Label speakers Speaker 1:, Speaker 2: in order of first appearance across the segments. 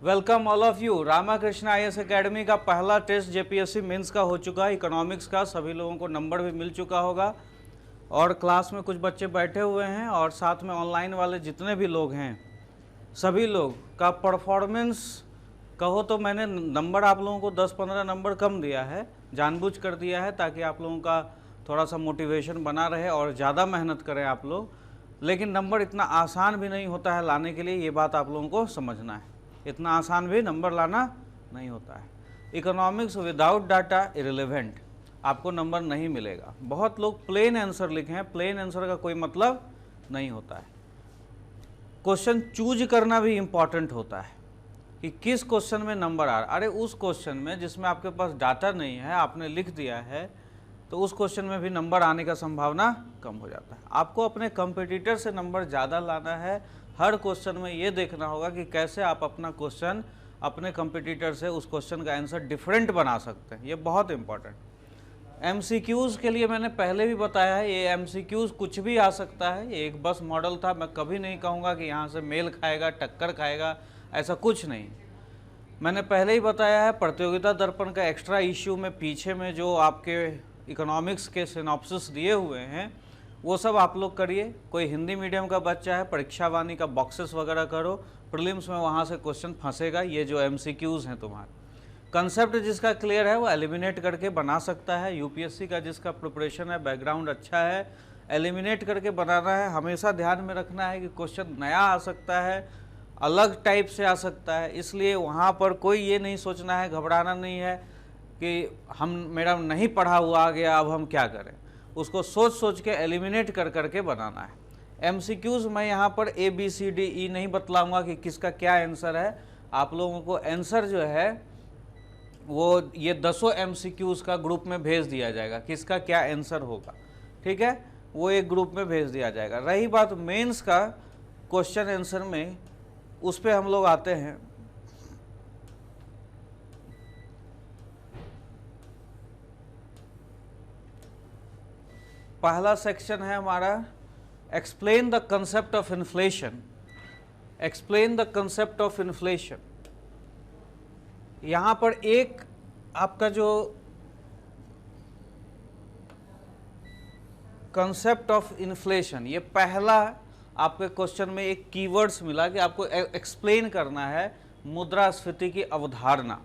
Speaker 1: Welcome all of you. Ramakrishna IAS academy का पहला test JPSC mains का हो चुका है, इकोनॉमिक्स का। सभी लोगों को नंबर भी मिल चुका होगा और क्लास में कुछ बच्चे बैठे हुए हैं और साथ में ऑनलाइन वाले जितने भी लोग हैं सभी लोग का परफॉर्मेंस कहो तो मैंने नंबर आप लोगों को 10-15 नंबर कम दिया है, जानबूझ कर दिया है ताकि आप लोगों का थोड़ा सा मोटिवेशन बना रहे और ज़्यादा मेहनत करें आप लोग। लेकिन नंबर इतना आसान भी नहीं होता है लाने के लिए, ये बात आप लोगों को समझना है। इतना आसान भी नंबर लाना नहीं होता है। इकोनॉमिक्स विदाउट डाटा इररिलेवेंट, आपको नंबर नहीं मिलेगा। बहुत लोग प्लेन आंसर लिखे हैं, प्लेन आंसर का कोई मतलब नहीं होता है। क्वेश्चन चूज करना भी इम्पॉर्टेंट होता है कि किस क्वेश्चन में नंबर आ रहा। अरे उस क्वेश्चन में जिसमें आपके पास डाटा नहीं है, आपने लिख दिया है, तो उस क्वेश्चन में भी नंबर आने का संभावना कम हो जाता है। आपको अपने कंपटीटर से नंबर ज़्यादा लाना है। हर क्वेश्चन में ये देखना होगा कि कैसे आप अपना क्वेश्चन अपने कंपटीटर से उस क्वेश्चन का आंसर डिफरेंट बना सकते हैं। ये बहुत इंपॉर्टेंट। एमसीक्यूज़ के लिए मैंने पहले भी बताया है, ये एमसीक्यूज़ कुछ भी आ सकता है। ये एक बस मॉडल था, मैं कभी नहीं कहूँगा कि यहाँ से मेल खाएगा, टक्कर खाएगा, ऐसा कुछ नहीं। मैंने पहले ही बताया है, प्रतियोगिता दर्पण का एक्स्ट्रा इश्यू में पीछे में जो आपके इकोनॉमिक्स के सिनॉप्सिस दिए हुए हैं वो सब आप लोग करिए। कोई हिंदी मीडियम का बच्चा है, परीक्षा वाणी का बॉक्सेस वगैरह करो, प्रीलिम्स में वहाँ से क्वेश्चन फंसेगा। ये जो एमसीक्यूज़ हैं तुम्हारे, कंसेप्ट जिसका क्लियर है वो एलिमिनेट करके बना सकता है। यूपीएससी का जिसका प्रिपरेशन है, बैकग्राउंड अच्छा है, एलिमिनेट करके बनाना है। हमेशा ध्यान में रखना है कि क्वेश्चन नया आ सकता है, अलग टाइप से आ सकता है, इसलिए वहाँ पर कोई ये नहीं सोचना है, घबराना नहीं है कि हम मेरा नहीं पढ़ा हुआ आ गया, अब हम क्या करें। उसको सोच सोच के एलिमिनेट कर करके बनाना है। एमसीक्यूज़ मैं यहाँ पर ABCDE नहीं बतलाऊँगा कि किसका क्या आंसर है। आप लोगों को आंसर जो है वो ये 10 एमसीक्यूज़ का ग्रुप में भेज दिया जाएगा, किसका क्या आंसर होगा, ठीक है, वो एक ग्रुप में भेज दिया जाएगा। रही बात मेंस का क्वेश्चन आंसर में, उस पर हम लोग आते हैं। पहला सेक्शन है हमारा explain the concept of inflation. Explain the concept of inflation. यहां पर एक आपका जो कंसेप्ट ऑफ इन्फ्लेशन, ये पहला आपके क्वेश्चन में एक कीवर्ड्स मिला कि आपको एक्सप्लेन करना है मुद्रास्फीति की अवधारणा।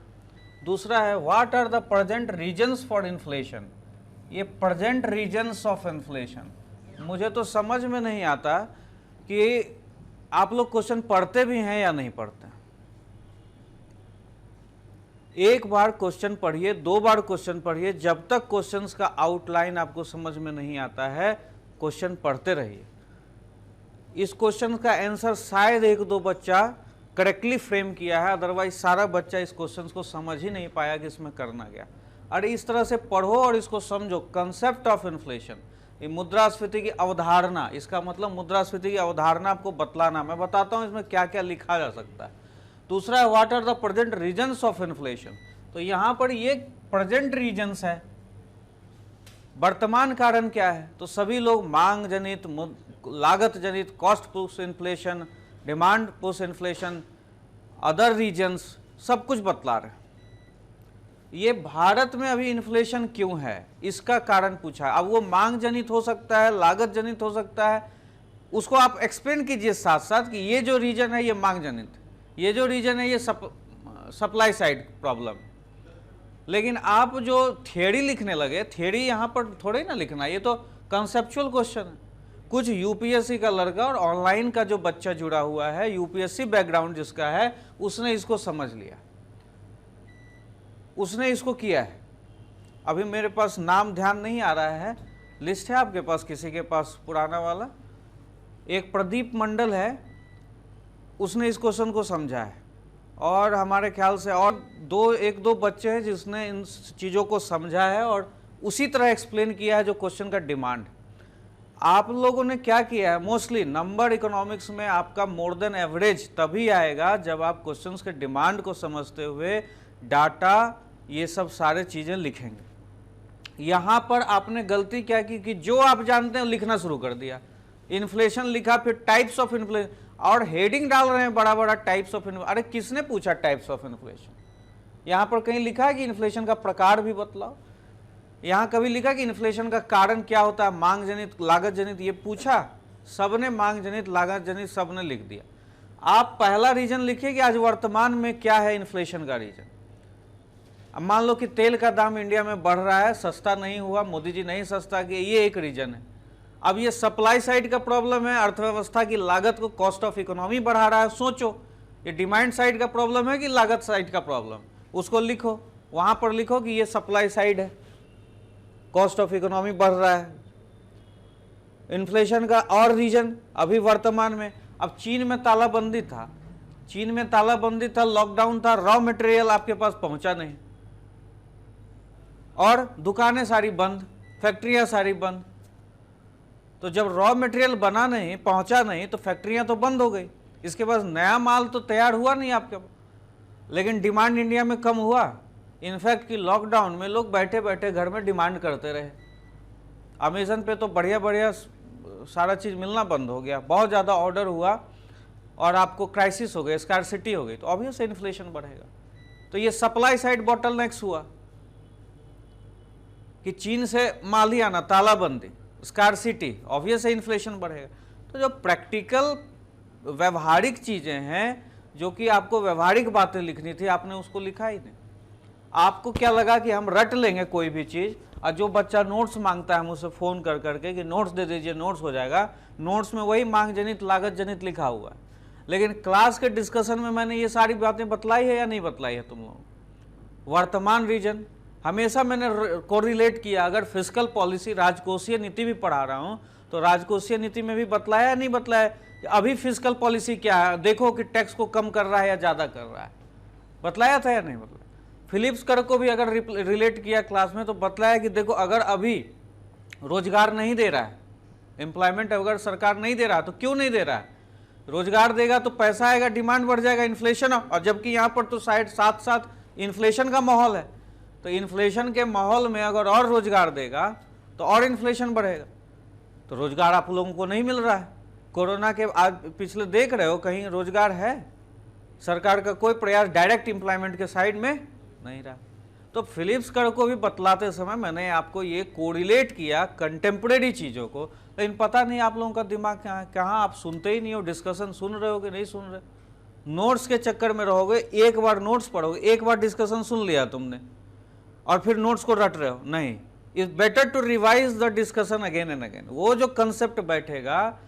Speaker 1: दूसरा है what are the present reasons for inflation. ये प्रेजेंट रीजन्स ऑफ इन्फ्लेशन मुझे तो समझ में नहीं आता कि आप लोग क्वेश्चन पढ़ते भी हैं या नहीं पढ़ते हैं। एक बार क्वेश्चन पढ़िए, 2 बार क्वेश्चन पढ़िए, जब तक क्वेश्चंस का आउटलाइन आपको समझ में नहीं आता है क्वेश्चन पढ़ते रहिए। इस क्वेश्चन का आंसर शायद 1-2 बच्चा करेक्टली फ्रेम किया है, अदरवाइज सारा बच्चा इस क्वेश्चन को समझ ही नहीं पाया कि इसमें करना क्या। अरे इस तरह से पढ़ो और इसको समझो। कंसेप्ट ऑफ इन्फ्लेशन, ये मुद्रास्फीति की अवधारणा, इसका मतलब मुद्रास्फीति की अवधारणा आपको बतलाना। मैं बताता हूँ इसमें क्या क्या लिखा जा सकता है। दूसरा है what are the present reasons of inflation. तो यहाँ पर ये प्रेजेंट रीजन्स है, वर्तमान कारण क्या है। तो सभी लोग मांग जनित, लागत जनित, cost push inflation, demand push inflation, other reasons, सब कुछ बतला रहे हैं। ये भारत में अभी इन्फ्लेशन क्यों है, इसका कारण पूछा है। अब वो मांग जनित हो सकता है, लागत जनित हो सकता है, उसको आप एक्सप्लेन कीजिए साथ साथ कि ये जो रीजन है ये मांग जनित, ये जो रीजन है ये सप्लाई साइड प्रॉब्लम। लेकिन आप जो थियरी लिखने लगे, थियरी यहाँ पर थोड़े ना लिखना, ये तो कंसेप्चुअल क्वेश्चन है। कुछ यूपीएससी का लड़का और ऑनलाइन का जो बच्चा जुड़ा हुआ है, यूपीएससी बैकग्राउंड जिसका है, उसने इसको समझ लिया, उसने इसको किया है। अभी मेरे पास नाम ध्यान नहीं आ रहा है, लिस्ट है आपके पास किसी के पास पुराना वाला, एक प्रदीप मंडल है, उसने इस क्वेश्चन को समझा है। और हमारे ख्याल से और 1-2 बच्चे हैं जिसने इन चीज़ों को समझा है और उसी तरह एक्सप्लेन किया है जो क्वेश्चन का डिमांड। आप लोगों ने क्या किया है, मोस्टली नंबर इकोनॉमिक्स में आपका मोर देन एवरेज तभी आएगा जब आप क्वेश्चंस के डिमांड को समझते हुए डाटा, ये सब सारे चीज़ें लिखेंगे। यहाँ पर आपने गलती क्या की कि जो आप जानते हैं लिखना शुरू कर दिया। इन्फ्लेशन लिखा, फिर टाइप्स ऑफ इन्फ्लेशन, और हेडिंग डाल रहे हैं बड़ा बड़ा टाइप्स ऑफ इन्फ्लेशन। अरे किसने पूछा टाइप्स ऑफ इन्फ्लेशन? यहां पर कहीं लिखा है कि इन्फ्लेशन का प्रकार भी बतलाओ? यहां कभी लिखा कि इन्फ्लेशन का कारण क्या होता है, मांग जनित, लागत जनित? ये पूछा? सबने मांग जनित, लागत जनित सबने लिख दिया। आप पहला रीजन लिखिए कि आज वर्तमान में क्या है इन्फ्लेशन का रीजन। अब मान लो कि तेल का दाम इंडिया में बढ़ रहा है, सस्ता नहीं हुआ, मोदी जी नहीं सस्ता किए, ये एक रीजन है। अब ये सप्लाई साइड का प्रॉब्लम है, अर्थव्यवस्था की लागत को, कॉस्ट ऑफ इकोनॉमी बढ़ा रहा है। सोचो ये डिमांड साइड का प्रॉब्लम है कि लागत साइड का प्रॉब्लम? उसको लिखो, वहां पर लिखो कि ये सप्लाई साइड है, कॉस्ट ऑफ इकोनॉमी बढ़ रहा है। इन्फ्लेशन का और रीजन अभी वर्तमान में, अब चीन में तालाबंदी था, चीन में तालाबंदी था, लॉकडाउन था, रॉ मटेरियल आपके पास पहुंचा नहीं, और दुकानें सारी बंद, फैक्ट्रियां सारी बंद। तो जब रॉ मटेरियल बना नहीं, पहुंचा नहीं, तो फैक्ट्रियां तो बंद हो गई, इसके पास नया माल तो तैयार हुआ नहीं आपके पास। लेकिन डिमांड इंडिया में कम हुआ। इनफैक्ट कि लॉकडाउन में लोग बैठे बैठे घर में डिमांड करते रहे। अमेजन पे तो बढ़िया बढ़िया सारा चीज़ मिलना बंद हो गया, बहुत ज़्यादा ऑर्डर हुआ और आपको क्राइसिस हो गई, स्कार्सिटी हो गई, तो ऑब्वियस इन्फ्लेशन बढ़ेगा। तो ये सप्लाई साइड बॉटलनेक्स हुआ कि चीन से माल ही आना, तालाबंदी, स्कार्सिटी, ऑब्वियस इन्फ्लेशन बढ़ेगा। तो जो प्रैक्टिकल व्यवहारिक चीज़ें हैं, जो कि आपको व्यवहारिक बातें लिखनी थी, आपने उसको लिखा ही नहीं। आपको क्या लगा कि हम रट लेंगे कोई भी चीज़, और जो बच्चा नोट्स मांगता है मुझसे फ़ोन कर करके कि नोट्स दे दीजिए, नोट्स हो जाएगा, नोट्स में वही मांग जनित, लागत जनित लिखा हुआ है। लेकिन क्लास के डिस्कशन में मैंने ये सारी बातें बतलाई है या नहीं बतलाई है तुम लोगों? वर्तमान रीजन हमेशा मैंने कोरिलेट किया। अगर फिस्कल पॉलिसी, राजकोषीय नीति भी पढ़ा रहा हूँ, तो राजकोषीय नीति में भी बतलाया या नहीं बतलाया? अभी फिस्कल पॉलिसी क्या है, देखो कि टैक्स को कम कर रहा है या ज़्यादा कर रहा है, बतलाया था या नहीं बतलाया? फिलिप्स कर को भी अगर रिलेट किया क्लास में, तो बतलाया कि देखो अगर अभी रोजगार नहीं दे रहा है, एम्प्लॉयमेंट अगर सरकार नहीं दे रहा, तो क्यों नहीं दे रहा है? रोजगार देगा तो पैसा आएगा, डिमांड बढ़ जाएगा, इन्फ्लेशन। और जबकि यहाँ पर तो साइड साथ साथ इन्फ्लेशन का माहौल है, तो इन्फ्लेशन के माहौल में अगर और रोजगार देगा तो और इन्फ्लेशन बढ़ेगा। तो रोजगार आप लोगों को नहीं मिल रहा है, कोरोना के आज पिछले देख रहे हो, कहीं रोजगार है? सरकार का कोई प्रयास डायरेक्ट एम्प्लॉयमेंट के साइड में नहीं रहा। तो फिलिप्स कर को भी बतलाते समय मैंने आपको ये कोरिलेट किया कंटेम्प्रेरी चीज़ों को, लेकिन पता नहीं आप लोगों का दिमाग कहाँ है, कहाँ आप सुनते ही नहीं हो। डिस्कशन सुन रहे हो कि नहीं सुन रहे? नोट्स के चक्कर में रहोगे, एक बार नोट्स पढ़ोगे, एक बार डिस्कशन सुन लिया तुमने और फिर नोट्स को रट रहे हो। नहीं, it's better to revise the discussion again and again. वो जो कंसेप्ट बैठेगा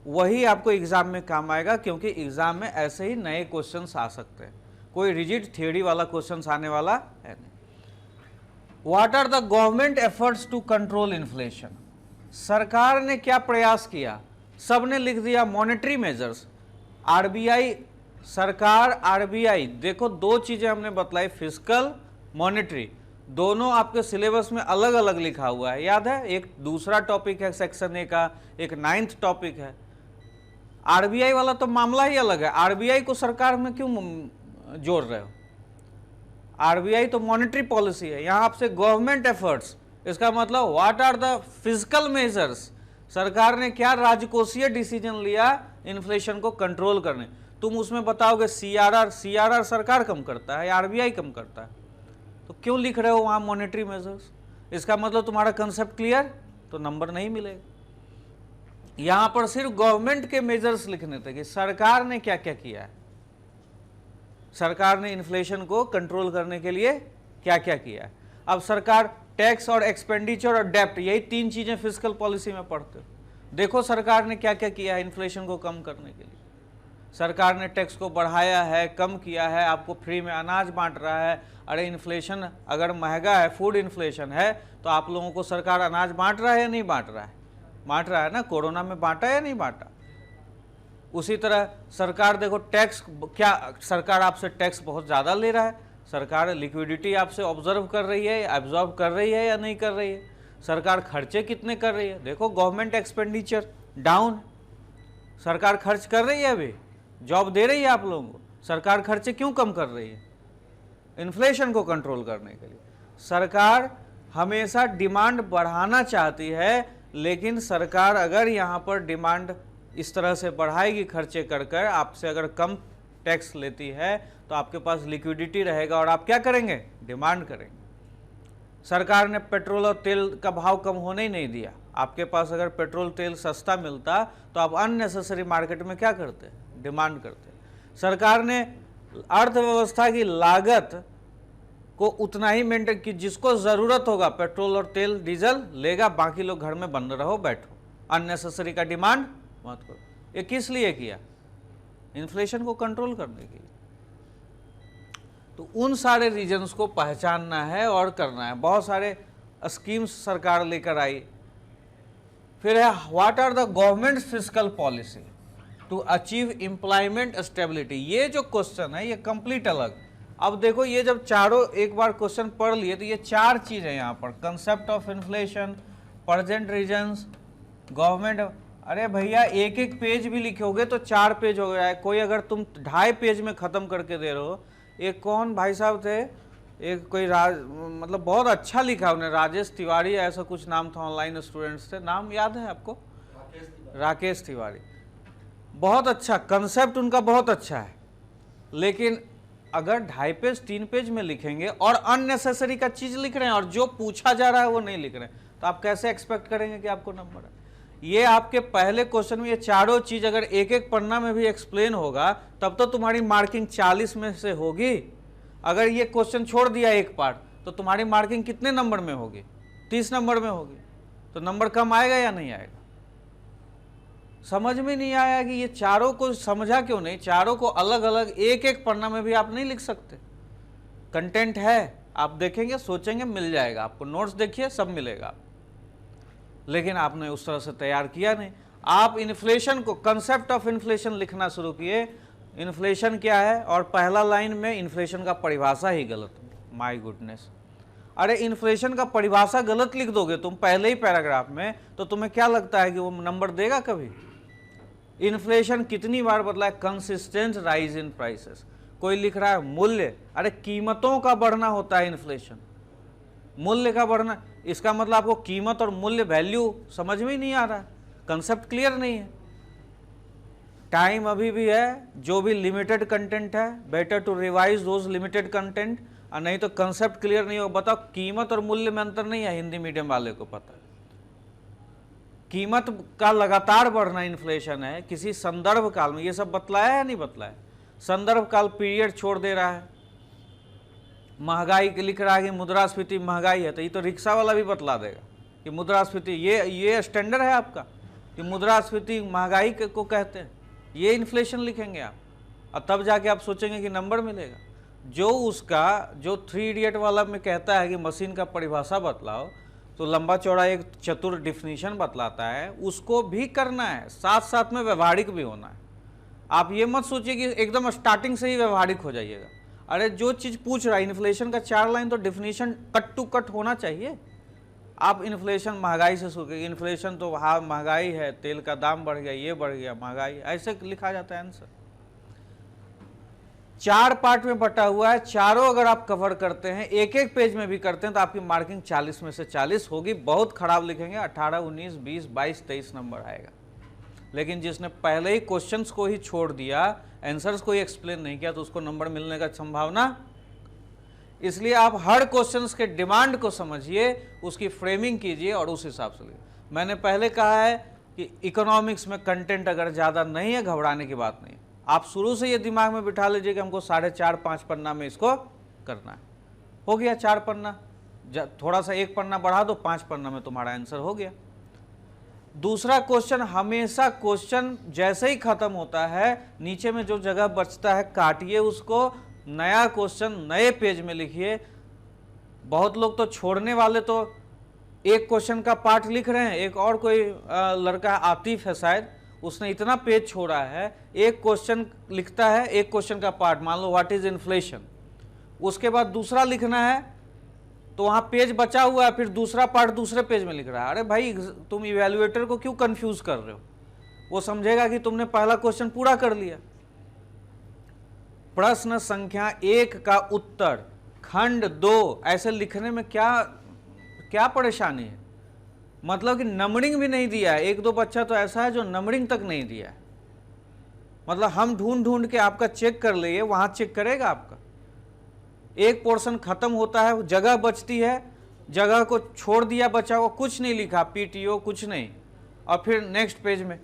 Speaker 1: वही आपको एग्जाम में काम आएगा, क्योंकि एग्जाम में ऐसे ही नए क्वेश्चंस आ सकते हैं, कोई रिजिड थ्योरी वाला क्वेश्चंस आने वाला है नहीं। What are the government efforts to control inflation? सरकार ने क्या प्रयास किया? सबने लिख दिया मॉनेटरी मेजर्स। आरबीआई, सरकार, आरबीआई, देखो दो चीजें हमने बतलाई, फिस्कल, मॉनेटरी, दोनों आपके सिलेबस में अलग अलग लिखा हुआ है, याद है? एक दूसरा टॉपिक है सेक्शन ए का, एक 9th टॉपिक है। आरबीआई वाला तो मामला ही अलग है। आरबीआई को सरकार में क्यों जोड़ रहे हो? आरबीआई तो मॉनेटरी पॉलिसी है, यहां आपसे गवर्नमेंट एफर्ट्स, इसका मतलब what are the physical measures? सरकार ने क्या राजकोषीय डिसीजन लिया इन्फ्लेशन को कंट्रोल करने? तुम उसमें बताओगे सीआरआर, सीआरआर सरकार कम करता है, आरबीआई कम करता है, तो क्यों लिख रहे हो वहां मॉनेटरी मेजर्स? इसका मतलब तुम्हारा कंसेप्ट क्लियर, तो नंबर नहीं मिलेगा। यहां पर सिर्फ गवर्नमेंट के मेजर्स लिखने थे कि सरकार ने क्या क्या किया है, सरकार ने इन्फ्लेशन को कंट्रोल करने के लिए क्या क्या किया है। अब सरकार टैक्स और एक्सपेंडिचर और डेप्ट, यही तीन चीजें फिस्कल पॉलिसी में पढ़ते हो। देखो सरकार ने क्या क्या किया है इन्फ्लेशन को कम करने के लिए। सरकार ने टैक्स को बढ़ाया है, कम किया है, आपको फ्री में अनाज बांट रहा है। अरे इन्फ्लेशन अगर महंगा है, फूड इन्फ्लेशन है, तो आप लोगों को सरकार अनाज बांट रहा है या नहीं बांट रहा है? बांट रहा है ना। कोरोना में बांटा या नहीं बांटा? उसी तरह सरकार देखो टैक्स, क्या सरकार आपसे टैक्स बहुत ज़्यादा ले रहा है? सरकार लिक्विडिटी आपसे ऑब्जर्व कर रही है, एब्जॉर्ब कर रही है या नहीं कर रही है? सरकार खर्चे कितने कर रही है? देखो गवर्नमेंट एक्सपेंडिचर डाउन, सरकार खर्च कर रही है, अभी जॉब दे रही है आप लोगों को। सरकार खर्चे क्यों कम कर रही है? इन्फ्लेशन को कंट्रोल करने के लिए। सरकार हमेशा डिमांड बढ़ाना चाहती है, लेकिन सरकार अगर यहाँ पर डिमांड इस तरह से बढ़ाएगी खर्चे कर कर, आपसे अगर कम टैक्स लेती है तो आपके पास लिक्विडिटी रहेगा और आप क्या करेंगे, डिमांड करेंगे। सरकार ने पेट्रोल और तेल का भाव कम होने ही नहीं दिया। आपके पास अगर पेट्रोल तेल सस्ता मिलता तो आप अननेसेसरी मार्केट में क्या करते, डिमांड करते। सरकार ने अर्थव्यवस्था की लागत को उतना ही मेंटेन की, जिसको ज़रूरत होगा पेट्रोल और तेल डीजल लेगा, बाकी लोग घर में बंद रहो, बैठो, अननेसेसरी का डिमांड मत करो। ये किस लिए किया, इन्फ्लेशन को कंट्रोल करने के लिए। तो उन सारे रीजन्स को पहचानना है और करना है। बहुत सारे स्कीम्स सरकार लेकर आई। फिर है what are the government fiscal policy to achieve employment stability. ये जो क्वेश्चन है ये कंप्लीट अलग। अब देखो ये जब चारों एक बार क्वेश्चन पढ़ लिए तो ये चार चीज है यहाँ पर, concept of inflation, present reasons, government. अरे भैया एक एक पेज भी लिखोगे तो 4 पेज हो गया है। कोई अगर तुम 2.5 पेज में खत्म करके दे रहे हो। एक कौन भाई साहब थे, एक कोई मतलब बहुत अच्छा लिखा उन्हें, राजेश तिवारी ऐसा कुछ नाम था, ऑनलाइन स्टूडेंट्स थे, नाम याद है आपको, राकेश तिवारी। बहुत अच्छा कंसेप्ट उनका, बहुत अच्छा है। लेकिन अगर 2.5 पेज 3 पेज में लिखेंगे और अननेसेसरी का चीज लिख रहे हैं और जो पूछा जा रहा है वो नहीं लिख रहे हैं, तो आप कैसे एक्सपेक्ट करेंगे कि आपको नंबर है। ये आपके पहले क्वेश्चन में ये चारों चीज अगर एक एक पन्ना में भी एक्सप्लेन होगा तब तो तुम्हारी मार्किंग 40 में से होगी। अगर ये क्वेश्चन छोड़ दिया एक पार्ट तो तुम्हारी मार्किंग कितने नंबर में होगी, 30 नंबर में होगी। तो नंबर कम आएगा या नहीं आएगा। समझ में नहीं आया कि ये चारों को समझा क्यों नहीं। चारों को अलग अलग एक एक पन्ना में भी आप नहीं लिख सकते। कंटेंट है, आप देखेंगे सोचेंगे मिल जाएगा आपको, नोट्स देखिए सब मिलेगा। लेकिन आपने उस तरह से तैयार किया नहीं। आप इन्फ्लेशन को, कंसेप्ट ऑफ इन्फ्लेशन लिखना शुरू किए। इन्फ्लेशन क्या है, और पहला लाइन में इन्फ्लेशन का परिभाषा ही गलत। माय गुडनेस, अरे इन्फ्लेशन का परिभाषा गलत लिख दोगे तुम पहले ही पैराग्राफ में, तो तुम्हें क्या लगता है कि वो नंबर देगा कभी। इन्फ्लेशन कितनी बार बदला है, कंसिस्टेंट राइज इन प्राइसेस। कोई लिख रहा है मूल्य, अरे कीमतों का बढ़ना होता है इन्फ्लेशन, मूल्य का बढ़ना। इसका मतलब आपको कीमत और मूल्य, वैल्यू समझ में ही नहीं आ रहा है, कंसेप्ट क्लियर नहीं है। टाइम अभी भी है, जो भी लिमिटेड कंटेंट है better to revise those limited content, और नहीं तो कंसेप्ट क्लियर नहीं हो। बताओ कीमत और मूल्य में अंतर नहीं है, हिंदी मीडियम वाले को पता है। कीमत का लगातार बढ़ना इन्फ्लेशन है, किसी संदर्भ काल में। ये सब बतलाया है नहीं बतलाया, संदर्भ काल पीरियड छोड़ दे रहा है। महंगाई के लिख रहा है कि मुद्रास्फीति महंगाई है, तो ये तो रिक्शा वाला भी बतला देगा कि मुद्रास्फीति, ये स्टैंडर्ड है आपका कि मुद्रास्फीति महंगाई को कहते हैं। ये इन्फ्लेशन लिखेंगे आप, और तब जाके आप सोचेंगे कि नंबर मिलेगा। जो 3 इडियट वाला में कहता है कि मशीन का परिभाषा बतलाओ, तो लंबा चौड़ा एक चतुर डिफिनीशन बतलाता है, उसको भी करना है, साथ साथ में व्यवहारिक भी होना है। आप ये मत सोचिए कि एकदम स्टार्टिंग से ही व्यवहारिक हो जाइएगा। अरे जो चीज़ पूछ रहा है इन्फ्लेशन का 4 लाइन तो डिफिनीशन कट टू कट होना चाहिए। आप इन्फ्लेशन महंगाई से शुरू करिए, इन्फ्लेशन तो हाँ महंगाई है, तेल का दाम बढ़ गया, ये बढ़ गया, महंगाई, ऐसे लिखा जाता है आंसर। 4 पार्ट में बटा हुआ है, चारों अगर आप कवर करते हैं, एक एक पेज में भी करते हैं, तो आपकी मार्किंग 40 में से 40 होगी। बहुत खराब लिखेंगे 18, 19, 20, 22, 23 नंबर आएगा। लेकिन जिसने पहले ही क्वेश्चंस को ही छोड़ दिया, आंसर्स को ही एक्सप्लेन नहीं किया, तो उसको नंबर मिलने का संभावना। इसलिए आप हर क्वेश्चंस के डिमांड को समझिए, उसकी फ्रेमिंग कीजिए और उस हिसाब से लिखिए। मैंने पहले कहा है कि इकोनॉमिक्स में कंटेंट अगर ज़्यादा नहीं है, घबराने की बात नहीं है। आप शुरू से ये दिमाग में बिठा लीजिए कि हमको 4.5-5 पन्ना में इसको करना है। हो गया 4 पन्ना, थोड़ा सा 1 पन्ना बढ़ा दो, 5 पन्ना में तुम्हारा आंसर हो गया। दूसरा क्वेश्चन, हमेशा क्वेश्चन जैसे ही खत्म होता है, नीचे में जो जगह बचता है काटिए उसको, नया क्वेश्चन नए पेज में लिखिए। बहुत लोग तो छोड़ने वाले तो एक क्वेश्चन का पार्ट लिख रहे हैं। एक और कोई लड़का आतिफ है शायद, उसने इतना पेज छोड़ा है, एक क्वेश्चन लिखता है, एक क्वेश्चन का पार्ट, मान लो व्हाट इज इन्फ्लेशन, उसके बाद दूसरा लिखना है, तो वहां पेज बचा हुआ है, फिर दूसरा पार्ट दूसरे पेज में लिख रहा है। अरे भाई तुम इवैल्यूएटर को क्यों कंफ्यूज कर रहे हो, वो समझेगा कि तुमने पहला क्वेश्चन पूरा कर लिया। प्रश्न संख्या 1 का उत्तर खंड 2 ऐसे लिखने में क्या परेशानी है। मतलब कि नंबरिंग भी नहीं दिया है। एक दो बच्चा तो ऐसा है जो नंबरिंग तक नहीं दिया है। मतलब हम ढूंढ ढूंढ के आपका चेक कर लिए, वहां चेक करेगा आपका। एक पोर्शन खत्म होता है, जगह बचती है, जगह को छोड़ दिया बच्चा को, कुछ नहीं लिखा, पीटीओ कुछ नहीं, और फिर नेक्स्ट पेज में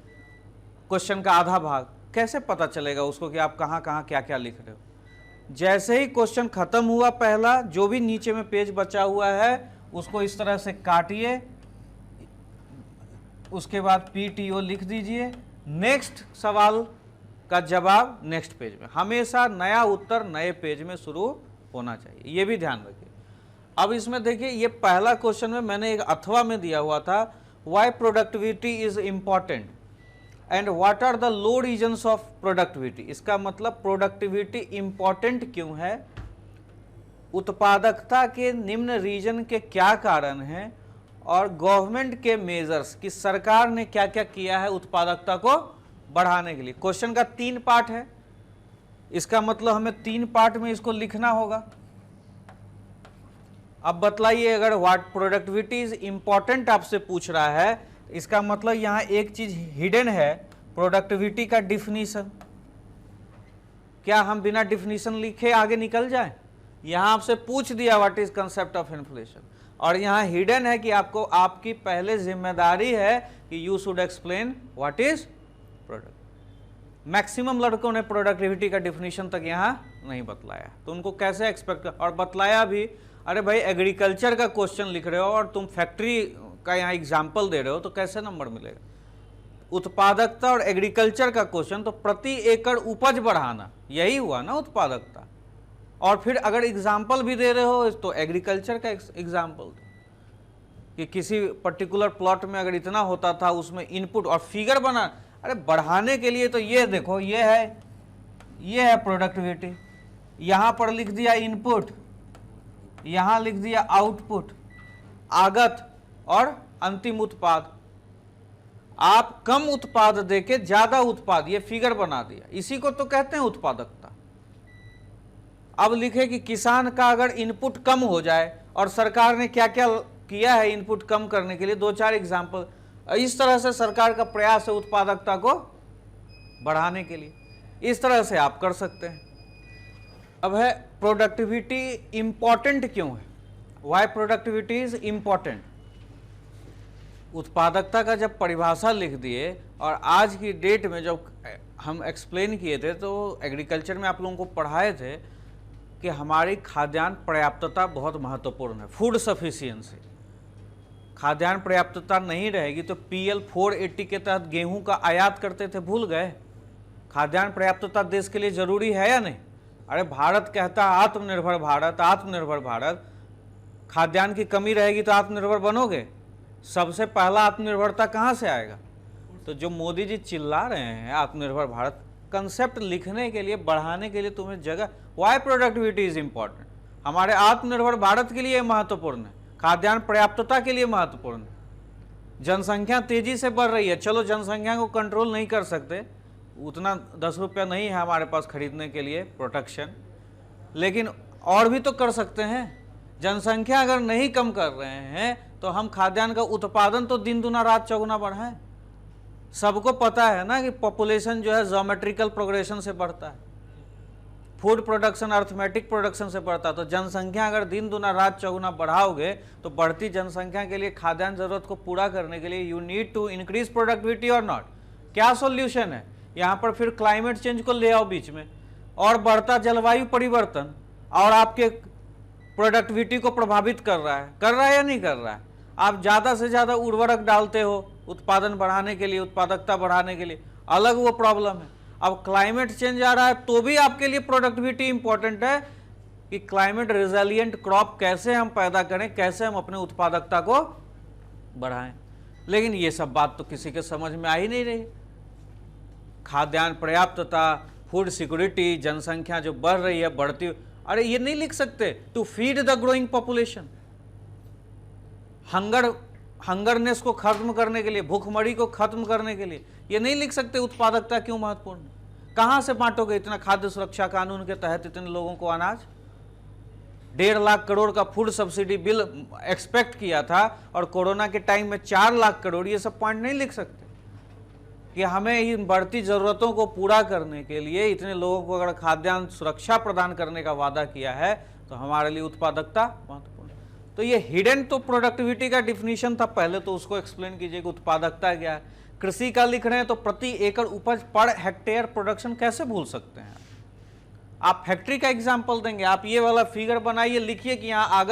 Speaker 1: क्वेश्चन का आधा भाग। कैसे पता चलेगा उसको कि आप कहाँ कहाँ क्या क्या लिख रहे हो? जैसे ही क्वेश्चन खत्म हुआ पहला, जो भी नीचे में पेज बचा हुआ है उसको इस तरह से काटिए, उसके बाद पीटीओ लिख दीजिए, नेक्स्ट सवाल का जवाब नेक्स्ट पेज में। हमेशा नया उत्तर नए पेज में शुरू होना चाहिए, ये भी ध्यान रखिए। अब इसमें देखिए, ये पहला क्वेश्चन में मैंने एक अथवा में दिया हुआ था, why productivity is important and what are the low reasons of productivity. इसका मतलब प्रोडक्टिविटी इंपॉर्टेंट क्यों है, उत्पादकता के निम्न रीजन के क्या कारण हैं, और गवर्नमेंट के मेजर्स कि सरकार ने क्या क्या किया है उत्पादकता को बढ़ाने के लिए। क्वेश्चन का 3 पार्ट है, इसका मतलब हमें 3 पार्ट में इसको लिखना होगा। अब बतलाइए, अगर व्हाट प्रोडक्टिविटी इज इंपॉर्टेंट आपसे पूछ रहा है, इसका मतलब यहां एक चीज हिडन है, प्रोडक्टिविटी का डिफिनीशन। क्या हम बिना डिफिनीशन लिखे आगे निकल जाए? यहां आपसे पूछ दिया what is concept of inflation, और यहां हिडन है कि आपको, आपकी पहले जिम्मेदारी है कि you should explain what is product. Maximum लड़कों ने प्रोडक्टिविटी का डिफिनीशन तक यहां नहीं बतलाया, तो उनको कैसे एक्सपेक्ट कर, और बतलाया भी, अरे भाई एग्रीकल्चर का क्वेश्चन लिख रहे हो और तुम फैक्ट्री का यहाँ एग्जाम्पल दे रहे हो, तो कैसे नंबर मिलेगा? उत्पादकता और एग्रीकल्चर का क्वेश्चन, तो प्रति एकड़ उपज बढ़ाना, यही हुआ ना उत्पादकता। और फिर अगर एग्जाम्पल भी दे रहे हो तो एग्रीकल्चर का एग्जाम्पल दो, कि किसी पर्टिकुलर प्लॉट में अगर इतना होता था, उसमें इनपुट और फिगर बना, अरे बढ़ाने के लिए तो ये देखो, ये है प्रोडक्टिविटी। यहां पर लिख दिया इनपुट, यहां लिख दिया आउटपुट, आगत और अंतिम उत्पाद। आप कम उत्पाद देके ज्यादा उत्पाद, ये फिगर बना दिया, इसी को तो कहते हैं उत्पादकता। अब लिखे कि किसान का अगर इनपुट कम हो जाए, और सरकार ने क्या क्या किया है इनपुट कम करने के लिए, 2-4 एग्जाम्पल। इस तरह से सरकार का प्रयास है उत्पादकता को बढ़ाने के लिए, इस तरह से आप कर सकते हैं। अब है प्रोडक्टिविटी इंपॉर्टेंट क्यों है, व्हाई प्रोडक्टिविटी इज इंपॉर्टेंट। उत्पादकता का जब परिभाषा लिख दिए, और आज की डेट में जब हम एक्सप्लेन किए थे, तो एग्रीकल्चर में आप लोगों को पढ़ाए थे कि हमारी खाद्यान्न पर्याप्तता बहुत महत्वपूर्ण है, फूड सफिशिएंसी। खाद्यान्न पर्याप्तता नहीं रहेगी तो PL 480 के तहत गेहूं का आयात करते थे, भूल गए? खाद्यान्न पर्याप्तता देश के लिए जरूरी है या नहीं? अरे भारत कहता है आत्मनिर्भर भारत, आत्मनिर्भर भारत। खाद्यान्न की कमी रहेगी तो आत्मनिर्भर बनोगे? सबसे पहला आत्मनिर्भरता कहाँ से आएगा? तो जो मोदी जी चिल्ला रहे हैं आत्मनिर्भर भारत, कंसेप्ट लिखने के लिए, बढ़ाने के लिए तुम्हें जगह, व्हाई प्रोडक्टिविटी इज इंपॉर्टेंट, हमारे आत्मनिर्भर भारत के लिए महत्वपूर्ण है, खाद्यान्न पर्याप्तता के लिए महत्वपूर्ण है। जनसंख्या तेजी से बढ़ रही है, चलो जनसंख्या को कंट्रोल नहीं कर सकते, उतना 10 रुपया नहीं है हमारे पास खरीदने के लिए प्रोटेक्शन, लेकिन और भी तो कर सकते हैं। जनसंख्या अगर नहीं कम कर रहे हैं तो हम खाद्यान्न का उत्पादन तो दिन दुना रात चौगुना बढ़ाएं। सबको पता है ना कि पॉपुलेशन जो है ज्योमेट्रिकल प्रोग्रेशन से बढ़ता है, फूड प्रोडक्शन अर्थमेटिक प्रोडक्शन से बढ़ता है। तो जनसंख्या अगर दिन दुना रात चौगुना बढ़ाओगे तो बढ़ती जनसंख्या के लिए खाद्यान्न जरूरत को पूरा करने के लिए you need to increase productivity और नॉट। क्या सॉल्यूशन है यहाँ पर? फिर क्लाइमेट चेंज को ले आओ बीच में, और बढ़ता जलवायु परिवर्तन और आपके प्रोडक्टिविटी को प्रभावित कर रहा है या नहीं कर रहा है? आप ज़्यादा से ज़्यादा उर्वरक डालते हो उत्पादन बढ़ाने के लिए, उत्पादकता बढ़ाने के लिए, अलग वो प्रॉब्लम है। अब क्लाइमेट चेंज आ रहा है तो भी आपके लिए प्रोडक्टिविटी इंपॉर्टेंट है कि क्लाइमेट रेजिलिएंट क्रॉप कैसे हम पैदा करें, कैसे हम अपने उत्पादकता को बढ़ाएं। लेकिन ये सब बात तो किसी के समझ में आ ही नहीं रही। खाद्यान्न पर्याप्तता, फूड सिक्योरिटी, जनसंख्या जो बढ़ रही है, बढ़ती, अरे ये नहीं लिख सकते to feed the growing population. Hungerness को खत्म करने के लिए, भूखमरी को खत्म करने के लिए ये नहीं लिख सकते उत्पादकता क्यों महत्वपूर्ण है। कहां से बांटोगे इतना खाद्य सुरक्षा कानून के तहत इतने लोगों को अनाज? 1.5 लाख करोड़ का फूड सब्सिडी बिल एक्सपेक्ट किया था और कोरोना के टाइम में 4 लाख करोड़, ये सब पॉइंट नहीं लिख सकते कि हमें इन बढ़ती जरूरतों को पूरा करने के लिए इतने लोगों को अगर खाद्यान्न सुरक्षा प्रदान करने का वादा किया है तो हमारे लिए उत्पादकता महत्वपूर्ण। तो ये हिडन तो प्रोडक्टिविटी का डिफिनीशन था, पहले तो उसको एक्सप्लेन कीजिए कि उत्पादकता क्या है। कृषि का लिख रहे हैं तो प्रति एकड़ उपज पर हेक्टेयर प्रोडक्शन कैसे भूल सकते हैं आप फैक्ट्री का एग्जाम्पल देंगे। आप ये वाला फिगर बनाइए, लिखिए कि यहाँ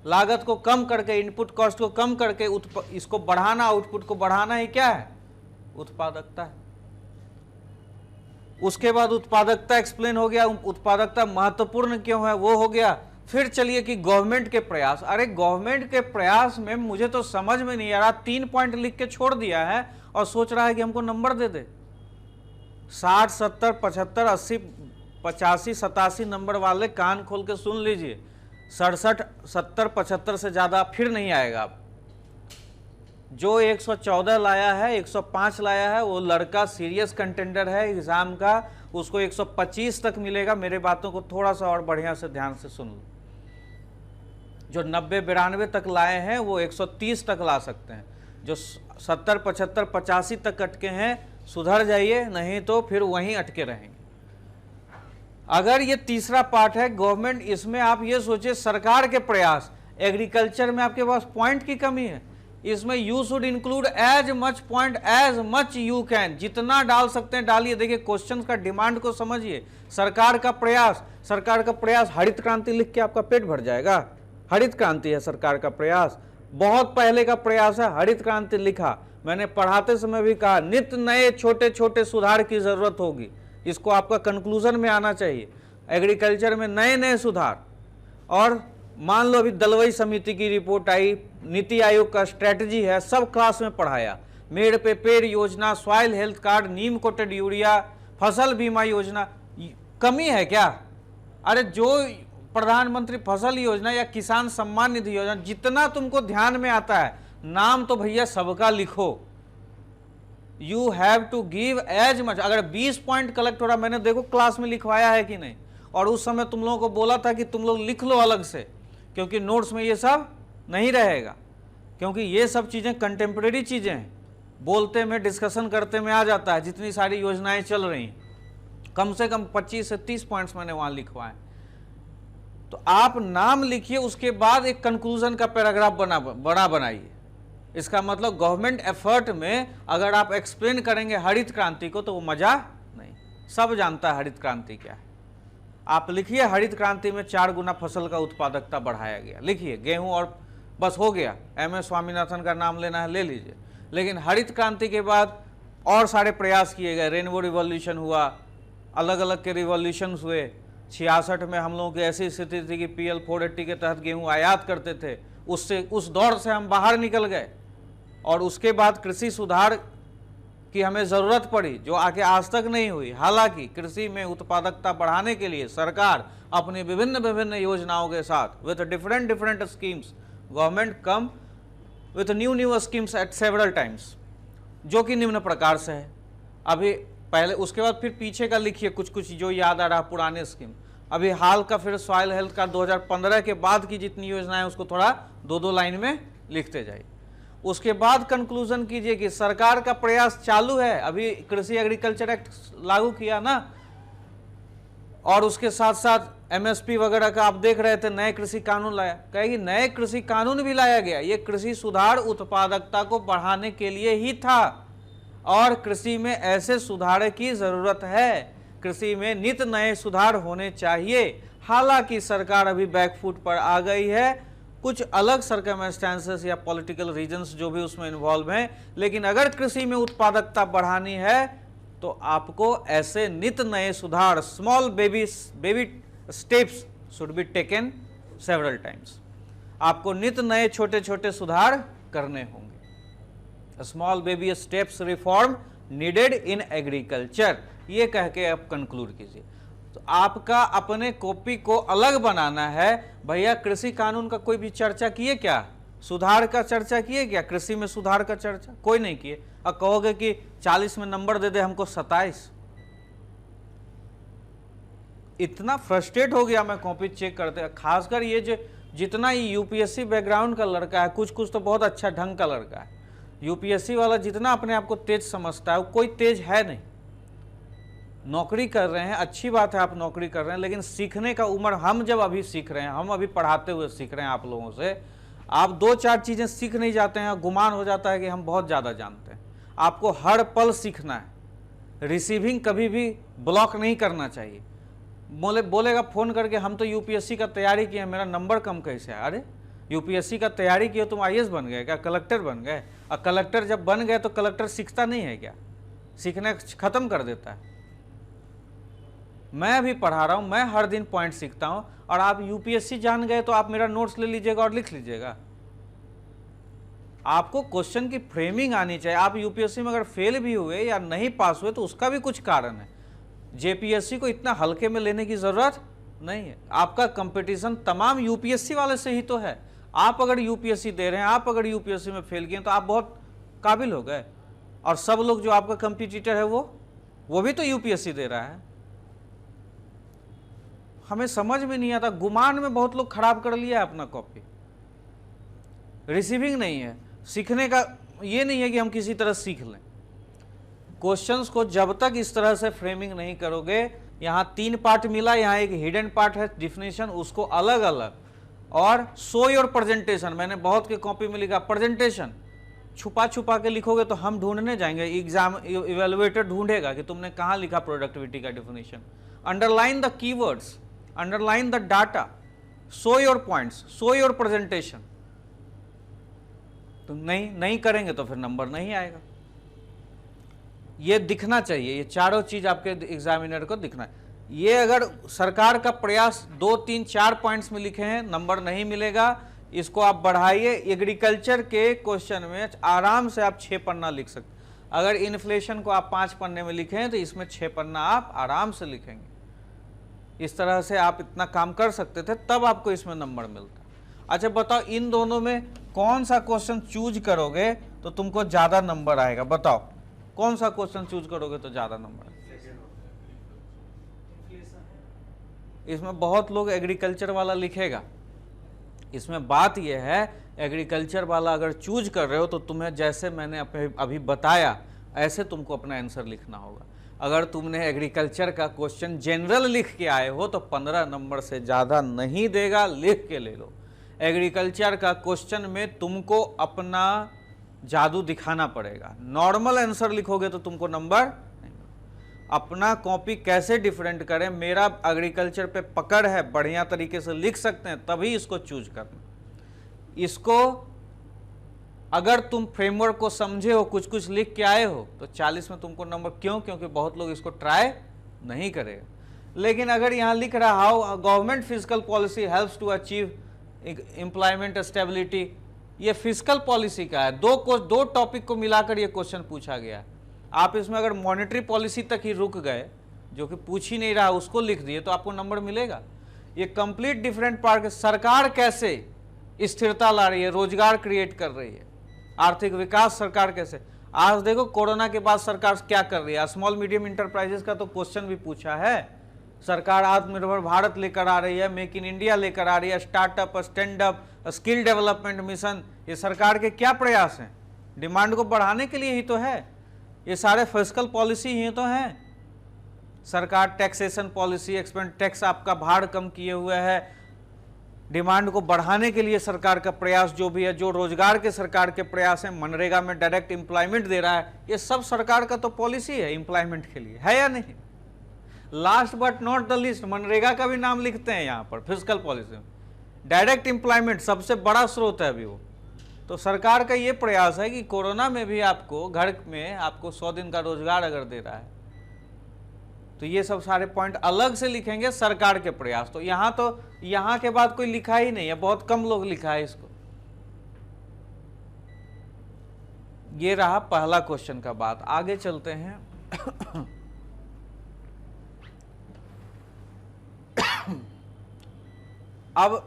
Speaker 1: लागत को कम करके, इनपुट कॉस्ट को कम करके इसको बढ़ाना, आउटपुट को बढ़ाना ही क्या है, उत्पादकता है। उसके बाद उत्पादकता एक्सप्लेन हो गया, उत्पादकता महत्वपूर्ण क्यों है वो हो गया। फिर चलिए कि गवर्नमेंट के प्रयास, अरे गवर्नमेंट के प्रयास में मुझे तो समझ में नहीं आ रहा, 3 पॉइंट लिख के छोड़ दिया है और सोच रहा है कि हमको नंबर दे दे। 60, 70, 75, 80, 85, 87 नंबर वाले कान खोल के सुन लीजिए, 67, 70, 75 से ज्यादा फिर नहीं आएगा। आप जो 114 लाया है, 105 लाया है, वो लड़का सीरियस कंटेंडर है एग्जाम का, उसको 125 तक मिलेगा। मेरे बातों को थोड़ा सा और बढ़िया से ध्यान से सुन लो। जो 90, 92 तक लाए हैं वो 130 तक ला सकते हैं। जो 70, 75, 85 तक अटके हैं सुधर जाइए, नहीं तो फिर वहीं अटके रहेंगे। अगर ये तीसरा पार्ट है गवर्नमेंट, इसमें आप ये सोचिए सरकार के प्रयास, एग्रीकल्चर में आपके पास पॉइंट की कमी है, इसमें you should include as much point as much you can, जितना डाल सकते हैं डालिए। देखिए क्वेश्चन का डिमांड को समझिए। सरकार का प्रयास हरित क्रांति लिख के आपका पेट भर जाएगा। हरित क्रांति है सरकार का प्रयास, बहुत पहले का प्रयास है, हरित क्रांति लिखा। मैंने पढ़ाते समय भी कहा नित्य नए छोटे छोटे सुधार की जरूरत होगी, इसको आपका कंक्लूजन में आना चाहिए। एग्रीकल्चर में नए नए सुधार। और मान लो अभी दलवई समिति की रिपोर्ट आई, नीति आयोग का स्ट्रेटजी है, सब क्लास में पढ़ाया। मेड़ पे पेड़ योजना, सॉइल हेल्थ कार्ड, नीम कोटेड यूरिया, फसल बीमा योजना, कमी है क्या? अरे जो प्रधानमंत्री फसल योजना या किसान सम्मान निधि योजना, जितना तुमको ध्यान में आता है, नाम तो भैया सबका लिखो। You have to give as much. अगर 20 पॉइंट कलेक्ट हो रहा, मैंने देखो क्लास में लिखवाया है कि नहीं, और उस समय तुम लोगों को बोला था कि तुम लोग लिख लो अलग से, क्योंकि नोट्स में ये सब नहीं रहेगा, क्योंकि ये सब चीजें कंटेम्प्रेरी चीजें हैं, बोलते में डिस्कशन करते में आ जाता है। जितनी सारी योजनाएं चल रही हैं, कम से कम 25 से 30 पॉइंट्स मैंने वहां लिखवाए। तो आप नाम लिखिए, उसके बाद एक कंक्लूजन का पैराग्राफ बड़ा बनाइए। इसका मतलब गवर्नमेंट एफर्ट में अगर आप एक्सप्लेन करेंगे हरित क्रांति को तो वो मजा नहीं। सब जानता है हरित क्रांति क्या है। आप लिखिए हरित क्रांति में 4 गुना फसल का उत्पादकता बढ़ाया गया, लिखिए गेहूं, और बस हो गया। MS स्वामीनाथन का नाम लेना है ले लीजिए। लेकिन हरित क्रांति के बाद और सारे प्रयास किए गए, रेनबो रिवॉल्यूशन हुआ, अलग अलग के रिवॉल्यूशन हुए। 66 में हम लोगों की ऐसी स्थिति थी कि PL 480 के तहत गेहूं आयात करते थे, उससे उस दौर से हम बाहर निकल गए। और उसके बाद कृषि सुधार की हमें जरूरत पड़ी, जो आगे आज तक नहीं हुई। हालांकि कृषि में उत्पादकता बढ़ाने के लिए सरकार अपनी विभिन्न योजनाओं के साथ with different schemes, government come with new schemes eight several times, जो कि निम्न प्रकार से है। अभी पहले, उसके बाद फिर पीछे का लिखिए कुछ जो याद आ रहा पुराने स्कीम। अभी हाल का फिर सॉइल हेल्थ का 2015 के बाद की जितनी योजनाएं उसको थोड़ा 2-2 लाइन में लिखते जाइए। उसके बाद कंक्लूजन कीजिए कि सरकार का प्रयास चालू है। अभी कृषि एग्रीकल्चर एक्ट लागू किया ना, और उसके साथ साथ MSP वगैरह का आप देख रहे थे, नए कृषि कानून लाया। कहेगी नए कृषि कानून भी लाया गया, ये कृषि सुधार उत्पादकता को बढ़ाने के लिए ही था, और कृषि में ऐसे सुधार की जरूरत है। कृषि में नित्य नए सुधार होने चाहिए। हालांकि सरकार अभी बैकफुट पर आ गई है, कुछ अलग सर्कमस्टेंसेस या पॉलिटिकल रीजंस जो भी उसमें इन्वॉल्व हैं, लेकिन अगर कृषि में उत्पादकता बढ़ानी है तो आपको ऐसे नित्य नए सुधार, small baby steps should be taken several times. आपको नित्य नए छोटे छोटे सुधार करने होंगे। Small baby steps reform needed in agriculture, ये कह के आप कंक्लूड कीजिए। तो आपका अपने कॉपी को अलग बनाना है। भैया कृषि कानून का कोई भी चर्चा किए क्या? सुधार का चर्चा किए क्या? कृषि में सुधार का चर्चा कोई नहीं किए। और कहोगे कि 40 में नंबर दे दे हमको 27। इतना फ्रस्ट्रेट हो गया मैं कॉपी चेक करते, खासकर ये जो जितना ही यूपीएससी बैकग्राउंड का लड़का है, कुछ कुछ तो बहुत अच्छा ढंग का लड़का है, यूपीएससी वाला जितना अपने आप को तेज समझता है वो कोई तेज है नहीं। नौकरी कर रहे हैं, अच्छी बात है आप नौकरी कर रहे हैं, लेकिन सीखने का उम्र हम जब अभी सीख रहे हैं, हम अभी पढ़ाते हुए सीख रहे हैं आप लोगों से, आप 2-4 चीज़ें सीख नहीं जाते हैं, गुमान हो जाता है कि हम बहुत ज़्यादा जानते हैं। आपको हर पल सीखना है, रिसीविंग कभी भी ब्लॉक नहीं करना चाहिए। बोलेगा फ़ोन करके हम तो यूपीएससी का तैयारी किए, मेरा नंबर कम कैसे है? अरे यूपीएससी का तैयारी किए तुम आईएएस बन गए क्या, कलेक्टर बन गए? और कलेक्टर जब बन गए तो कलेक्टर सीखता नहीं है क्या? सीखना ख़त्म कर देता है। मैं अभी पढ़ा रहा हूँ, मैं हर दिन पॉइंट सीखता हूँ, और आप यूपीएससी जान गए तो आप मेरा नोट्स ले लीजिएगा और लिख लीजिएगा। आपको क्वेश्चन की फ्रेमिंग आनी चाहिए। आप यूपीएससी में अगर फेल भी हुए या नहीं पास हुए तो उसका भी कुछ कारण है। जेपीएससी को इतना हल्के में लेने की ज़रूरत नहीं है। आपका कंपटीशन तमाम यूपीएससी वाले से ही तो है। आप अगर यूपीएससी दे रहे हैं, आप अगर यूपीएससी में फेल किए तो आप बहुत काबिल हो गए, और सब लोग जो आपका कंपटीटर है वो भी तो यूपीएससी दे रहा है। हमें समझ में नहीं आता, गुमान में बहुत लोग खराब कर लिया है अपना कॉपी। रिसीविंग नहीं है, सीखने का ये नहीं है कि हम किसी तरह सीख लें। क्वेश्चंस को जब तक इस तरह से फ्रेमिंग नहीं करोगे, यहाँ 3 पार्ट मिला, यहाँ एक हिडन पार्ट है डिफिनेशन, उसको अलग अलग, और शो योर प्रेजेंटेशन। मैंने बहुत के कॉपी में लिखा प्रेजेंटेशन, छुपा छुपा के लिखोगे तो हम ढूंढने जाएंगे, एग्जाम इवेलुएटर ढूंढेगा कि तुमने कहाँ लिखा प्रोडक्टिविटी का definition. Underline the keywords, underline the data, show your points, show your presentation. तो नहीं करेंगे तो फिर नंबर नहीं आएगा। ये दिखना चाहिए, ये चारों चीज आपके एग्जामिनर को दिखना है। ये अगर सरकार का प्रयास 2, 3, 4 पॉइंट्स में लिखे हैं, नंबर नहीं मिलेगा। इसको आप बढ़ाइए। एग्रीकल्चर के क्वेश्चन में आराम से आप 6 पन्ना लिख सकते। अगर इन्फ्लेशन को आप 5 पन्ने में लिखें तो इसमें 6 पन्ना आप आराम से लिखेंगे। इस तरह से आप इतना काम कर सकते थे, तब आपको इसमें नंबर मिलता। अच्छा बताओ, इन दोनों में कौन सा क्वेश्चन चूज करोगे तो तुमको ज्यादा नंबर आएगा? बताओ कौन सा क्वेश्चन चूज करोगे तो ज्यादा नंबर आएगा? इसमें बहुत लोग एग्रीकल्चर वाला लिखेगा। इसमें बात यह है, एग्रीकल्चर वाला अगर चूज कर रहे हो तो तुम्हें जैसे मैंने अभी बताया ऐसे तुमको अपना आंसर लिखना होगा। अगर तुमने एग्रीकल्चर का क्वेश्चन जनरल लिख के आए हो तो 15 नंबर से ज़्यादा नहीं देगा, लिख के ले लो। एग्रीकल्चर का क्वेश्चन में तुमको अपना जादू दिखाना पड़ेगा। नॉर्मल आंसर लिखोगे तो तुमको नंबर नहीं। अपना कॉपी कैसे डिफरेंट करें, मेरा एग्रीकल्चर पे पकड़ है, बढ़िया तरीके से लिख सकते हैं, तभी इसको चूज करना। इसको अगर तुम फ्रेमवर्क को समझे हो, कुछ कुछ लिख के आए हो, तो 40 में तुमको नंबर। क्यों? क्योंकि बहुत लोग इसको ट्राई नहीं करेगा। लेकिन अगर यहाँ लिख रहा how government physical policy helps to achieve employment stability, ये फिजिकल पॉलिसी का है। दो टॉपिक को मिलाकर ये क्वेश्चन पूछा गया। आप इसमें अगर मॉनेटरी पॉलिसी तक ही रुक गए, जो कि पूछ ही नहीं रहा, उसको लिख दिए तो आपको नंबर मिलेगा। ये कंप्लीट डिफरेंट पार्ट। सरकार कैसे स्थिरता ला रही है, रोजगार क्रिएट कर रही है, आर्थिक विकास सरकार कैसे। आज देखो कोरोना के बाद सरकार क्या कर रही है। स्मॉल मीडियम इंटरप्राइजेस का तो क्वेश्चन भी पूछा है। सरकार आत्मनिर्भर भारत लेकर आ रही है, मेक इन इंडिया लेकर आ रही है, startup, stand up, skill development mission. ये सरकार के क्या प्रयास हैं? डिमांड को बढ़ाने के लिए ही तो है। ये सारे फिस्कल पॉलिसी ही तो हैं। सरकार टैक्सेशन पॉलिसी, एक्सपेंड टैक्स आपका भार कम किए हुए है। डिमांड को बढ़ाने के लिए सरकार का प्रयास जो भी है, जो रोजगार के सरकार के प्रयास हैं, मनरेगा में डायरेक्ट एम्प्लॉयमेंट दे रहा है, ये सब सरकार का तो पॉलिसी है एम्प्लॉयमेंट के लिए, है या नहीं? Last but not the list, MNREGA का भी नाम लिखते हैं यहाँ पर फिजिकल पॉलिसी में। डायरेक्ट एम्प्लॉयमेंट सबसे बड़ा स्रोत है अभी वो। तो सरकार का ये प्रयास है कि कोरोना में भी आपको घर में आपको 100 दिन का रोजगार अगर दे रहा है, तो ये सब सारे पॉइंट अलग से लिखेंगे सरकार के प्रयास। तो यहाँ के बाद कोई लिखा ही नहीं है, बहुत कम लोग लिखा है इसको। ये रहा पहला क्वेश्चन का बात। आगे चलते हैं। अब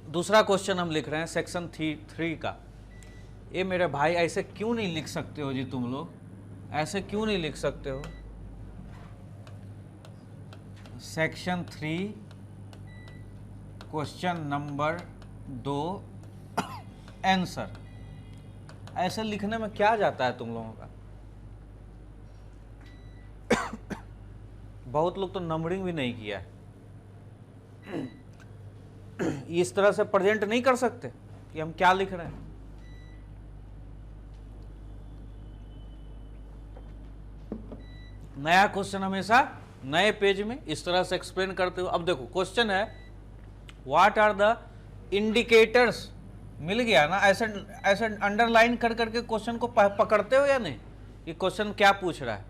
Speaker 1: दूसरा क्वेश्चन हम लिख रहे हैं सेक्शन 3 का। ये मेरे भाई ऐसे क्यों नहीं लिख सकते हो जी, तुम लोग ऐसे क्यों नहीं लिख सकते हो? Section 3 question number 2 answer. ऐसे लिखने में क्या जाता है तुम लोगों का? बहुत लोग तो नंबरिंग भी नहीं किया है। इस तरह से प्रेजेंट नहीं कर सकते कि हम क्या लिख रहे हैं। नया क्वेश्चन हमेशा नए पेज में इस तरह से एक्सप्लेन करते हो। अब देखो क्वेश्चन है व्हाट आर द इंडिकेटर्स, मिल गया ना? ऐसे ऐसे अंडरलाइन कर करके क्वेश्चन को पकड़ते हो या नहीं? ये क्वेश्चन क्या पूछ रहा है,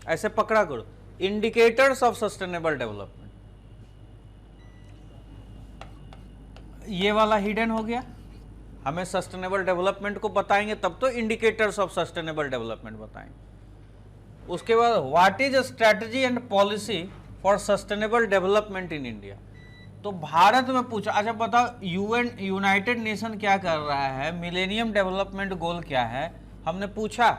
Speaker 1: ऐसे पकड़ा करो। इंडिकेटर्स ऑफ सस्टेनेबल डेवलपमेंट, ये वाला हिडन हो गया। हमें सस्टेनेबल डेवलपमेंट को बताएंगे तब तो इंडिकेटर्स ऑफ सस्टेनेबल डेवलपमेंट बताएंगे। उसके बाद what is strategy and policy for sustainable development in India, तो भारत में पूछा। अच्छा बताओ यूनाइटेड नेशन क्या कर रहा है, मिलेनियम डेवलपमेंट गोल क्या है? हमने पूछा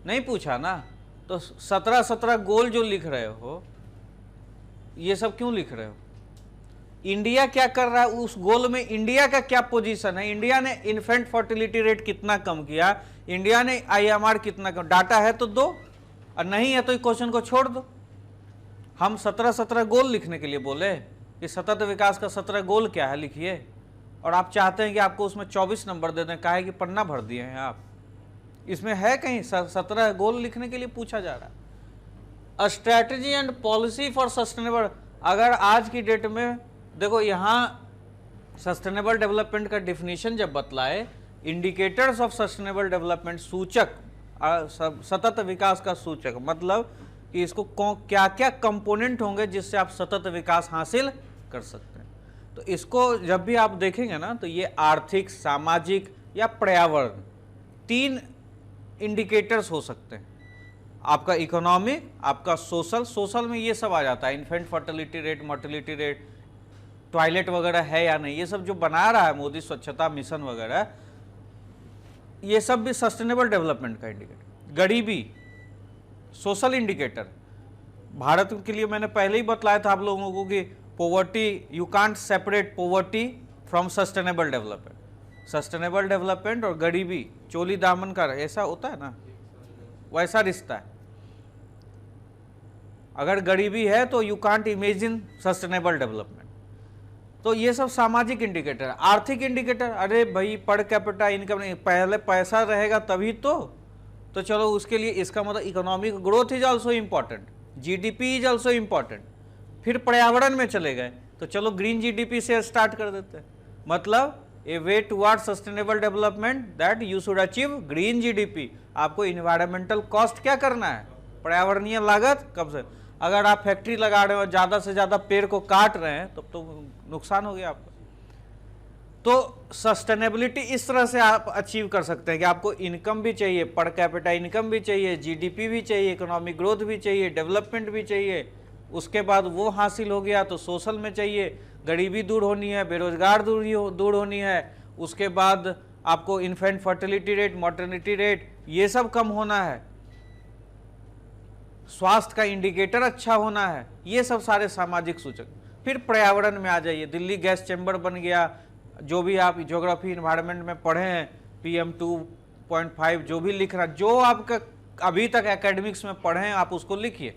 Speaker 1: नहीं? पूछा ना। तो 17 गोल जो लिख रहे हो, ये सब क्यों लिख रहे हो? इंडिया क्या कर रहा है उस गोल में? इंडिया का क्या पोजीशन है? इंडिया ने इन्फेंट फर्टिलिटी रेट कितना कम किया, इंडिया ने IMR कितना कम? डाटा है तो दो, और नहीं है तो क्वेश्चन को छोड़ दो। हम 17 गोल लिखने के लिए बोले कि सतत विकास का 17 गोल क्या है, लिखिए। और आप चाहते हैं कि आपको उसमें 24 नंबर दे दें, काहे कि पन्ना भर दिए हैं आप। इसमें है कहीं 17 गोल लिखने के लिए पूछा जा रहा है। Strategy and policy for sustainable, अगर आज की डेट में देखो यहाँ सस्टेनेबल डेवलपमेंट का डिफिनीशन जब बतलाए, इंडिकेटर्स ऑफ सस्टेनेबल डेवलपमेंट, सूचक, सतत विकास का सूचक, मतलब कि इसको क्या क्या कंपोनेंट होंगे जिससे आप सतत विकास हासिल कर सकते हैं। तो इसको जब भी आप देखेंगे ना, तो ये आर्थिक, सामाजिक या पर्यावरण, 3 इंडिकेटर्स हो सकते हैं। आपका इकोनॉमिक, आपका सोशल में ये सब आ जाता है, infant fertility rate, mortality rate, toilet वगैरह है या नहीं, ये सब जो बना रहा है मोदी स्वच्छता मिशन वगैरह, ये सब भी सस्टेनेबल डेवलपमेंट का इंडिकेटर। गरीबी सोशल इंडिकेटर। भारत के लिए मैंने पहले ही बतलाया था आप लोगों को कि poverty, you can't separate poverty from sustainable development. Sustainable development और गरीबी चोली दामन का ऐसा होता है ना, वैसा रिश्ता है। अगर गरीबी है तो you can't imagine sustainable development. तो ये सब सामाजिक इंडिकेटर। आर्थिक इंडिकेटर, अरे भाई पर कैपिटा इनकम नहीं, पहले पैसा रहेगा तभी तो चलो उसके लिए इसका मतलब economic growth is also important, GDP is also important. फिर पर्यावरण में चले गए तो चलो ग्रीन GDP से स्टार्ट कर देते हैं। मतलब a way toward sustainable development that you should achieve green GDP। आपको इन्वायरमेंटल कॉस्ट क्या करना है, पर्यावरणीय लागत कब से। अगर आप फैक्ट्री लगा रहे हो, ज़्यादा से ज़्यादा पेड़ को काट रहे हैं, तब तो नुकसान हो गया आपका। तो सस्टेनेबिलिटी इस तरह से आप अचीव कर सकते हैं कि आपको इनकम भी चाहिए, पर कैपिटा इनकम भी चाहिए, GDP भी चाहिए, इकोनॉमिक ग्रोथ भी चाहिए, डेवलपमेंट भी चाहिए। उसके बाद वो हासिल हो गया तो सोशल में चाहिए, गरीबी दूर होनी है, बेरोजगार दूर होनी है। उसके बाद आपको infant fertility rate, mortality rate, ये सब कम होना है। स्वास्थ्य का इंडिकेटर अच्छा होना है। ये सब सारे सामाजिक सूचक। फिर पर्यावरण में आ जाइए, दिल्ली गैस चैम्बर बन गया, जो भी आप ज्योग्राफी इन्वायरमेंट में पढ़े हैं, PM 2.5 जो भी लिख रहा, जो आपका अभी तक एकेडमिक्स में पढ़े हैं आप उसको लिखिए।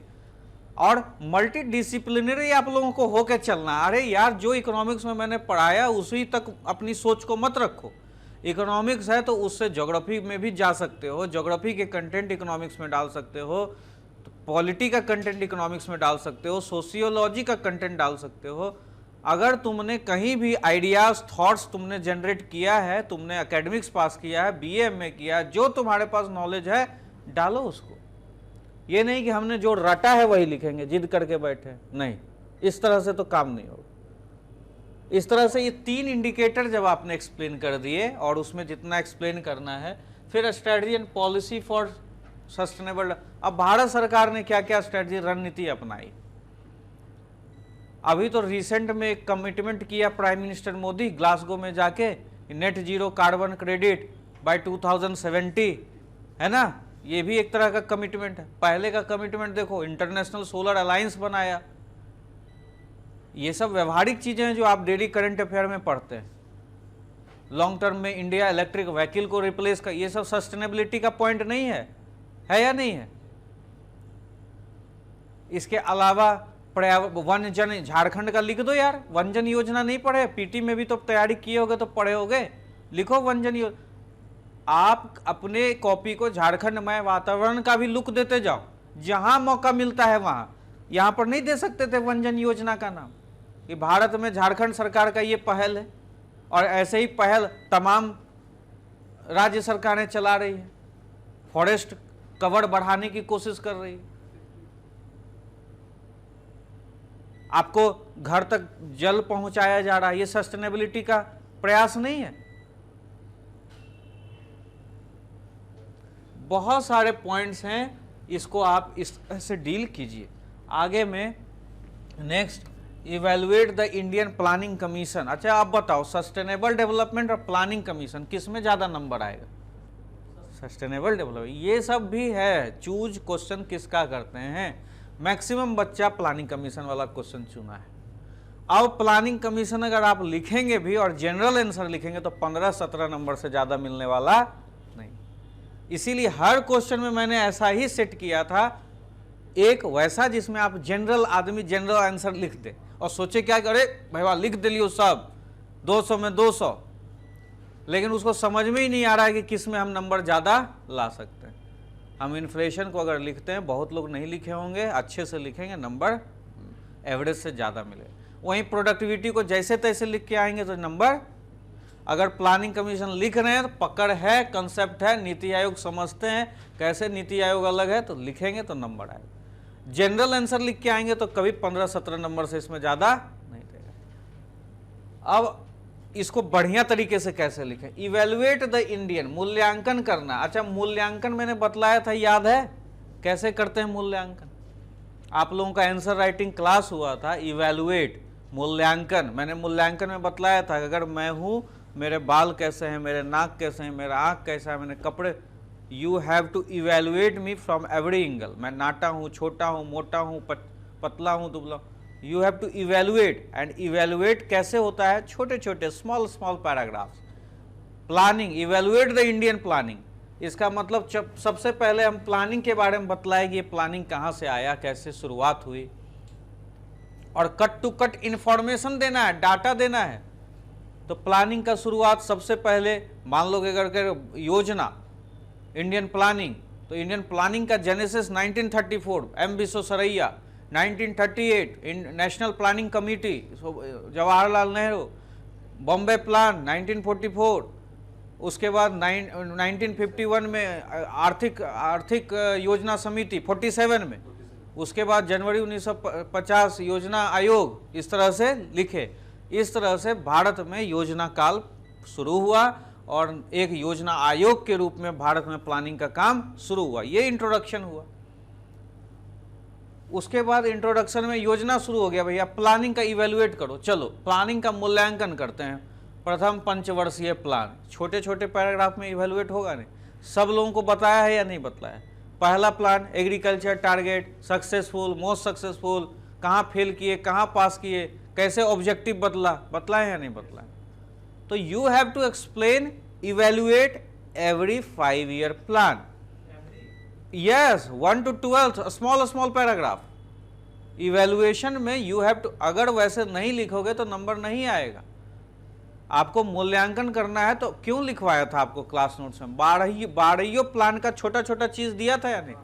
Speaker 1: और मल्टी डिसिप्लिनरी आप लोगों को होकर चलना। अरे यार, जो इकोनॉमिक्स में मैंने पढ़ाया उसी तक अपनी सोच को मत रखो। इकोनॉमिक्स है तो उससे ज्योग्राफी में भी जा सकते हो, ज्योग्राफी के कंटेंट इकोनॉमिक्स में डाल सकते हो, पॉलिटी का कंटेंट इकोनॉमिक्स में डाल सकते हो, सोशियोलॉजी का कंटेंट डाल सकते हो। अगर तुमने कहीं भी आइडियाज, थॉट्स तुमने जनरेट किया है, तुमने एकेडमिक्स पास किया है, BA में किया है, जो तुम्हारे पास नॉलेज है डालो उसको। ये नहीं कि हमने जो रटा है वही लिखेंगे, जिद करके बैठे, नहीं, इस तरह से तो काम नहीं होगा। इस तरह से ये 3 इंडिकेटर जब आपने एक्सप्लेन कर दिए, और उसमें जितना एक्सप्लेन करना है, फिर strategy and policy for sustainable. अब भारत सरकार ने क्या क्या स्ट्रेटजी, रणनीति अपनाई। अभी तो रिसेंट में एक कमिटमेंट किया प्राइम मिनिस्टर मोदी ग्लासगो में जाके, net zero carbon credit by 2070, है ना। ये भी एक तरह का कमिटमेंट है। पहले का कमिटमेंट देखो, इंटरनेशनल सोलर अलायंस बनाया। ये सब व्यवहारिक चीजें हैं जो आप डेली करंट अफेयर में पढ़ते हैं। लॉन्ग टर्म में इंडिया इलेक्ट्रिक व्हीकल को रिप्लेस कर, ये सब सस्टेनेबिलिटी का पॉइंट नहीं है या नहीं है? इसके अलावा वन जन, झारखंड का लिख दो यार, वन जन योजना नहीं पढ़े? पीटी में भी तो तैयारी किए होगे तो पढ़े होगे, लिखो वन जन योजना। आप अपने कॉपी को झारखंड में वातावरण का भी लुक देते जाओ, जहां मौका मिलता है वहां। यहां पर नहीं दे सकते थे वन जन योजना का नाम? कि भारत में झारखंड सरकार का ये पहल है, और ऐसे ही पहल तमाम राज्य सरकारें चला रही है। फॉरेस्ट कवर बढ़ाने की कोशिश कर रही है। आपको घर तक जल पहुंचाया जा रहा है, ये सस्टेनेबिलिटी का प्रयास नहीं है? बहुत सारे पॉइंट्स हैं, इसको आप इस तरह से डील कीजिए। आगे में next, evaluate the Indian planning commission. अच्छा आप बताओ, सस्टेनेबल डेवलपमेंट और प्लानिंग कमीशन किस में ज़्यादा नंबर आएगा? Sustainable development. ये सब भी है, चूज क्वेश्चन किसका करते हैं। मैक्सिमम बच्चा प्लानिंग कमीशन वाला क्वेश्चन चुना है। अब प्लानिंग कमीशन अगर आप लिखेंगे भी और जनरल आंसर लिखेंगे तो 15-17 नंबर से ज़्यादा मिलने वाला नहीं। इसीलिए हर क्वेश्चन में मैंने ऐसा ही सेट किया था, एक वैसा जिसमें आप जनरल आदमी जनरल आंसर लिख दे और सोचे क्या करे, भाई लिख दे लियो सब 200 में 200, लेकिन उसको समझ में ही नहीं आ रहा है कि किस में हम नंबर ज़्यादा ला सकते हैं। हम इन्फ्लेशन को अगर लिखते हैं, बहुत लोग नहीं लिखे होंगे, अच्छे से लिखेंगे, नंबर एवरेज से ज़्यादा मिले। वहीं प्रोडक्टिविटी को जैसे तैसे लिख के आएंगे तो नंबर, अगर प्लानिंग कमीशन लिख रहे हैं तो पकड़ है, कंसेप्ट है, नीति आयोग समझते हैं कैसे नीति आयोग अलग है, तो लिखेंगे तो नंबर आएगा। जनरल आंसर लिख के आएंगे तो कभी 15-17 नंबर से इसमें ज़्यादा नहीं देगा। अब इसको बढ़िया तरीके से कैसे लिखें? इवेलुएट द इंडियन, मूल्यांकन करना। अच्छा मूल्यांकन मैंने बतलाया था, याद है कैसे करते हैं मूल्यांकन? आप लोगों का आंसर राइटिंग क्लास हुआ था, इवेलुएट मूल्यांकन। मैंने मूल्यांकन में बतलाया था कि अगर मैं हूं, मेरे बाल कैसे हैं, मेरे नाक कैसे हैं, मेरा आँख कैसा है, मैंने कपड़े, you have to evaluate me from every angle. मैं नाटा हूँ, छोटा हूँ, मोटा हूँ, पतला हूँ, दुबला। You have to evaluate, and evaluate कैसे होता है? छोटे छोटे small paragraphs. Planning, evaluate the Indian planning, इसका मतलब सबसे पहले हम प्लानिंग के बारे में बतलाए कि ये प्लानिंग कहाँ से आया, कैसे शुरुआत हुई, और कट टू कट इंफॉर्मेशन देना है, डाटा देना है। तो प्लानिंग का शुरुआत सबसे पहले मान लो कि अगर योजना इंडियन प्लानिंग, तो इंडियन प्लानिंग का genesis 1934 M Visvesvaraya, 1938 national planning committee Jawaharlal Nehru, Bombay plan 1944, उसके बाद 1951 में आर्थिक योजना समिति 47 में, उसके बाद जनवरी 1950 योजना आयोग। इस तरह से लिखे, इस तरह से भारत में योजना काल शुरू हुआ और एक योजना आयोग के रूप में भारत में प्लानिंग का काम शुरू हुआ। ये इंट्रोडक्शन हुआ। उसके बाद इंट्रोडक्शन में योजना शुरू हो गया, भैया प्लानिंग का इवेलुएट करो। चलो प्लानिंग का मूल्यांकन करते हैं। प्रथम पंचवर्षीय प्लान, छोटे छोटे पैराग्राफ में इवेलुएट होगा नहीं, सब लोगों को बताया है या नहीं बताया? पहला plan agriculture target, successful, most successful, कहाँ फेल किए, कहाँ पास किए, कैसे ऑब्जेक्टिव बतलाए या नहीं बतलाए? तो you have to explain, evaluate every 5 year plan. Yes, 1 to 12 small paragraph. Evaluation में यू हैव टू, अगर वैसे नहीं लिखोगे तो नंबर नहीं आएगा। आपको मूल्यांकन करना है तो क्यों लिखवाया था आपको क्लास नोट्स में? 12 प्लान का छोटा छोटा चीज दिया था या नहीं?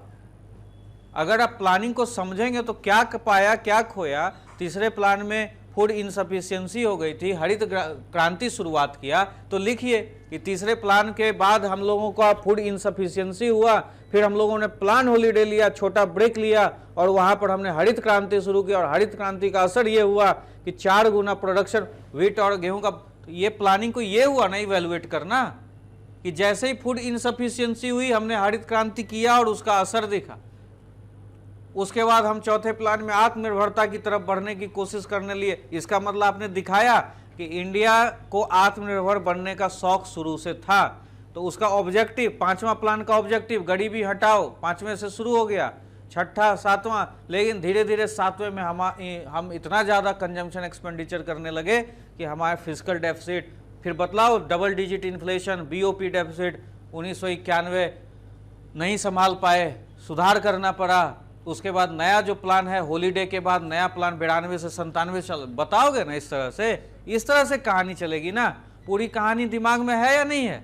Speaker 1: अगर आप प्लानिंग को समझेंगे तो क्या पाया, क्या खोया? तीसरे प्लान में फूड इनसफिशियंसी हो गई थी, हरित क्रांति शुरुआत किया, तो लिखिए कि तीसरे प्लान के बाद हम लोगों का फूड इनसफिशियंसी हुआ, फिर हम लोगों ने प्लान हॉलीडे लिया, छोटा ब्रेक लिया, और वहां पर हमने हरित क्रांति शुरू की, और हरित क्रांति का असर ये हुआ कि 4 गुना प्रोडक्शन व्हीट और गेहूं का। ये प्लानिंग को ये हुआ ना इवेलुएट करना, कि जैसे ही फूड इनसफिशियंसी हुई हमने हरित क्रांति किया और उसका असर दिखा। उसके बाद हम चौथे प्लान में आत्मनिर्भरता की तरफ बढ़ने की कोशिश करने लिए। इसका मतलब आपने दिखाया कि इंडिया को आत्मनिर्भर बनने का शौक शुरू से था। तो उसका ऑब्जेक्टिव, 5वां प्लान का ऑब्जेक्टिव गरीबी हटाओ, 5वें से शुरू हो गया, 6ठा 7वां, लेकिन धीरे धीरे 7वें में हम इतना ज़्यादा कंजम्पशन एक्सपेंडिचर करने लगे कि हमारे फिजिकल डेफिसिट, फिर बतलाओ double digit inflation, BOP deficit 1991 नहीं संभाल पाए, सुधार करना पड़ा। उसके बाद नया जो प्लान है हॉलीडे के बाद नया प्लान 92 से 97 चल, बताओगे ना इस तरह से कहानी चलेगी ना। पूरी कहानी दिमाग में है या नहीं है?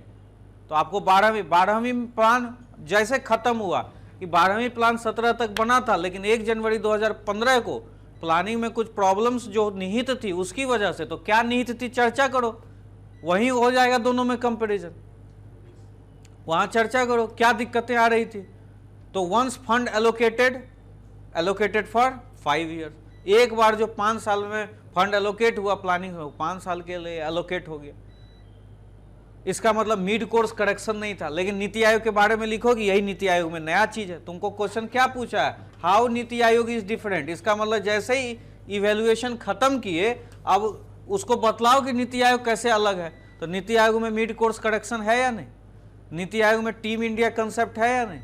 Speaker 1: तो आपको 12वीं प्लान जैसे खत्म हुआ कि 12वीं प्लान 17 तक बना था, लेकिन 1 जनवरी 2015 को प्लानिंग में कुछ प्रॉब्लम्स जो निहित थी उसकी वजह से, तो क्या निहित थी चर्चा करो, वहीं हो जाएगा दोनों में कंपैरिजन, वहां चर्चा करो क्या दिक्कतें आ रही थी। तो once fund allocated for 5 year, एक बार जो 5 साल में फंड एलोकेट हुआ प्लानिंग में, 5 साल के लिए एलोकेट हो गया। इसका मतलब मिड कोर्स करेक्शन नहीं था। लेकिन नीति आयोग के बारे में लिखो कि यही नीति आयोग में नया चीज है। तुमको क्वेश्चन क्या पूछा है, हाउ नीति आयोग इज डिफरेंट। इसका मतलब जैसे ही इवेल्युएशन खत्म किए अब उसको बतलाओ कि नीति आयोग कैसे अलग है। तो नीति आयोग में मिड कोर्स करेक्शन है या नहीं, नीति आयोग में टीम इंडिया कंसेप्ट है या नहीं,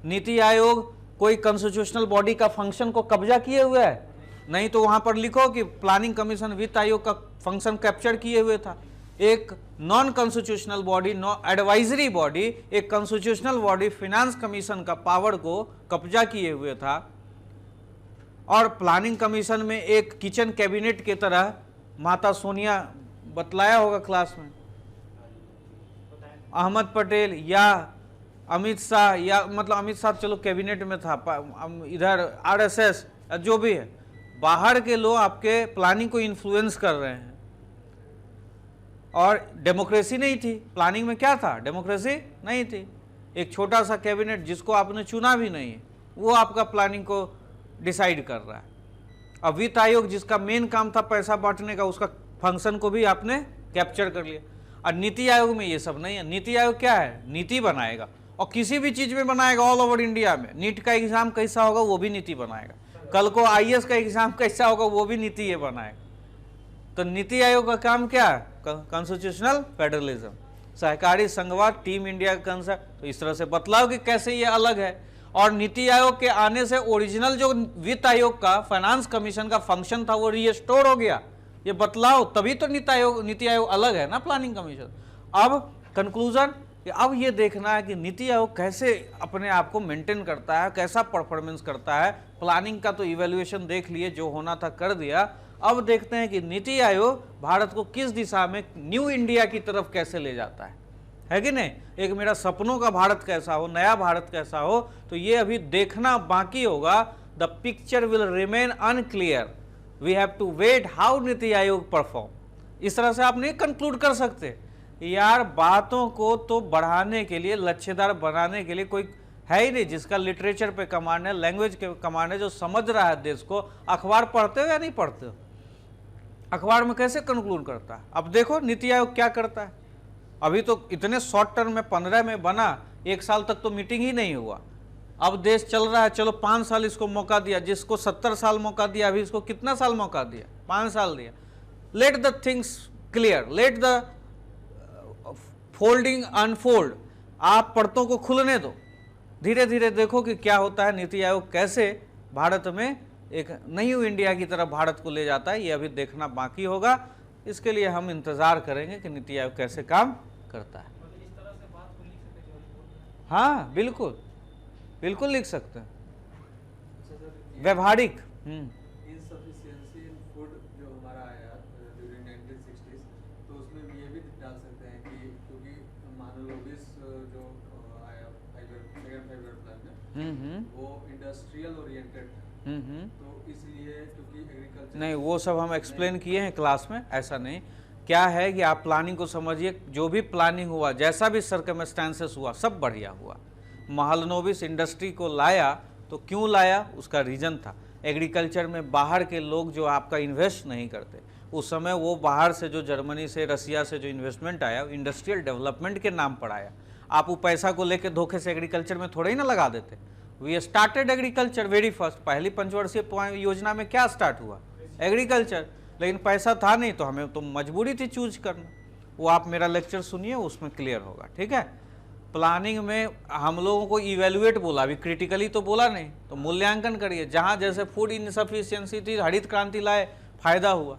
Speaker 1: नीति आयोग कोई कॉन्स्टिट्यूशनल बॉडी का फंक्शन को कब्जा किए हुए है, नहीं तो वहां पर लिखो कि प्लानिंग कमीशन वित्त आयोग का फंक्शन कैप्चर किए हुए था। एक non constitutional body, advisory body, एक कॉन्स्टिट्यूशनल बॉडी फिनांस कमीशन का पावर को कब्जा किए हुए था। और प्लानिंग कमीशन में एक किचन कैबिनेट की तरह, माता सोनिया बतलाया होगा क्लास में, अहमद पटेल या अमित शाह, या मतलब अमित शाह चलो कैबिनेट में था, इधर आरएसएस जो भी है, बाहर के लोग आपके प्लानिंग को इन्फ्लुएंस कर रहे हैं। और डेमोक्रेसी नहीं थी प्लानिंग में, क्या था, डेमोक्रेसी नहीं थी। एक छोटा सा कैबिनेट जिसको आपने चुना भी नहीं है वो आपका प्लानिंग को डिसाइड कर रहा है। अब वित्त आयोग जिसका मेन काम था पैसा बांटने का, उसका फंक्शन को भी आपने कैप्चर कर लिया। और नीति आयोग में ये सब नहीं है। नीति आयोग क्या है, नीति बनाएगा, और किसी भी चीज में बनाएगा। ऑल ओवर इंडिया में नीट का एग्जाम कैसा होगा वो भी नीति बनाएगा, कल को आईएएस का एग्जाम कैसा होगा वो भी नीति ये बनाएगा। तो नीति आयोग का काम क्या है, कॉन्स्टिट्यूशनल फेडरलिज्म, सहकारी संघवाद, टीम इंडिया का कंसेप्ट। तो इस तरह से बतलाओ कि कैसे ये अलग है। और नीति आयोग के आने से ओरिजिनल जो वित्त आयोग का फाइनेंस कमीशन का फंक्शन था वो रिस्टोर हो गया, ये बतलाओ, तभी तो नीति आयोग अलग है ना प्लानिंग कमीशन। अब कंक्लूजन, अब ये देखना है कि नीति आयोग कैसे अपने आप को मेंटेन करता है, कैसा परफॉर्मेंस करता है। प्लानिंग का तो इवैल्यूएशन देख लिए, जो होना था कर दिया। अब देखते हैं कि नीति आयोग भारत को किस दिशा में न्यू इंडिया की तरफ कैसे ले जाता है कि नहीं। एक मेरा सपनों का भारत कैसा हो, नया भारत कैसा हो, तो ये अभी देखना बाकी होगा। The picture will remain unclear, we have to wait how NITI Aayog perform. इस तरह से आप नहीं कंक्लूड कर सकते यार, बातों को तो बढ़ाने के लिए, लच्छेदार बनाने के लिए कोई है ही नहीं जिसका लिटरेचर पे कमांड है, लैंग्वेज के कमांड है, जो समझ रहा है देश को। अखबार पढ़ते हो या नहीं पढ़ते हो, अखबार में कैसे कंक्लूड करता है। अब देखो नीति आयोग क्या करता है। अभी तो इतने शॉर्ट टर्म में 15 में बना, 1 साल तक तो मीटिंग ही नहीं हुआ। अब देश चल रहा है, चलो 5 साल इसको मौका दिया, जिसको 70 साल मौका दिया, अभी इसको कितना साल मौका दिया, 5 साल दिया। Let the things clear, let the folding unfold, आप परतों को खुलने दो, धीरे धीरे देखो कि क्या होता है। नीति आयोग कैसे भारत में एक नई इंडिया की तरफ भारत को ले जाता है, ये अभी देखना बाकी होगा। इसके लिए हम इंतजार करेंगे कि नीति आयोग कैसे काम करता है। हाँ बिल्कुल, बिल्कुल लिख सकते हैं, व्यवहारिक।
Speaker 2: इनसफिशिएंसी इन फूड जो हमारा आया ड्यूरिंग 1960s, तो उसमें ये भी डाल सकते हैं कि क्योंकि मान लो 20 जो आया सेकंड फाइव ईयर प्लान में, वो इंडस्ट्रियल ओरिएंटेड है, तो इसलिए क्योंकि एग्रीकल्चर
Speaker 1: नहीं, वो सब हम एक्सप्लेन किए हैं क्लास में। ऐसा नहीं, क्या है कि आप प्लानिंग को समझिए, जो भी प्लानिंग हुआ, जैसा भी सर्कमस्टेंसेस हुआ, सब बढ़िया हुआ। महालनोबिस इंडस्ट्री को लाया तो क्यों लाया, उसका रीजन था। एग्रीकल्चर में बाहर के लोग जो आपका इन्वेस्ट नहीं करते, उस समय वो बाहर से जो जर्मनी से, रसिया से जो इन्वेस्टमेंट आया, इंडस्ट्रियल डेवलपमेंट के नाम पर आया। आप वो पैसा को लेके धोखे से एग्रीकल्चर में थोड़े ही ना लगा देते। We started agriculture very first, पहली पंचवर्षीय योजना में क्या स्टार्ट हुआ, एग्रीकल्चर। लेकिन पैसा था नहीं तो हमें तो मजबूरी थी चूज करना। वो आप मेरा लेक्चर सुनिए, उसमें क्लियर होगा, ठीक है। प्लानिंग में हम लोगों को इवेल्युएट बोला, अभी क्रिटिकली तो बोला नहीं, तो मूल्यांकन करिए। जहाँ जैसे फूड इनसफिशियंसी थी, हरित क्रांति लाए, फायदा हुआ।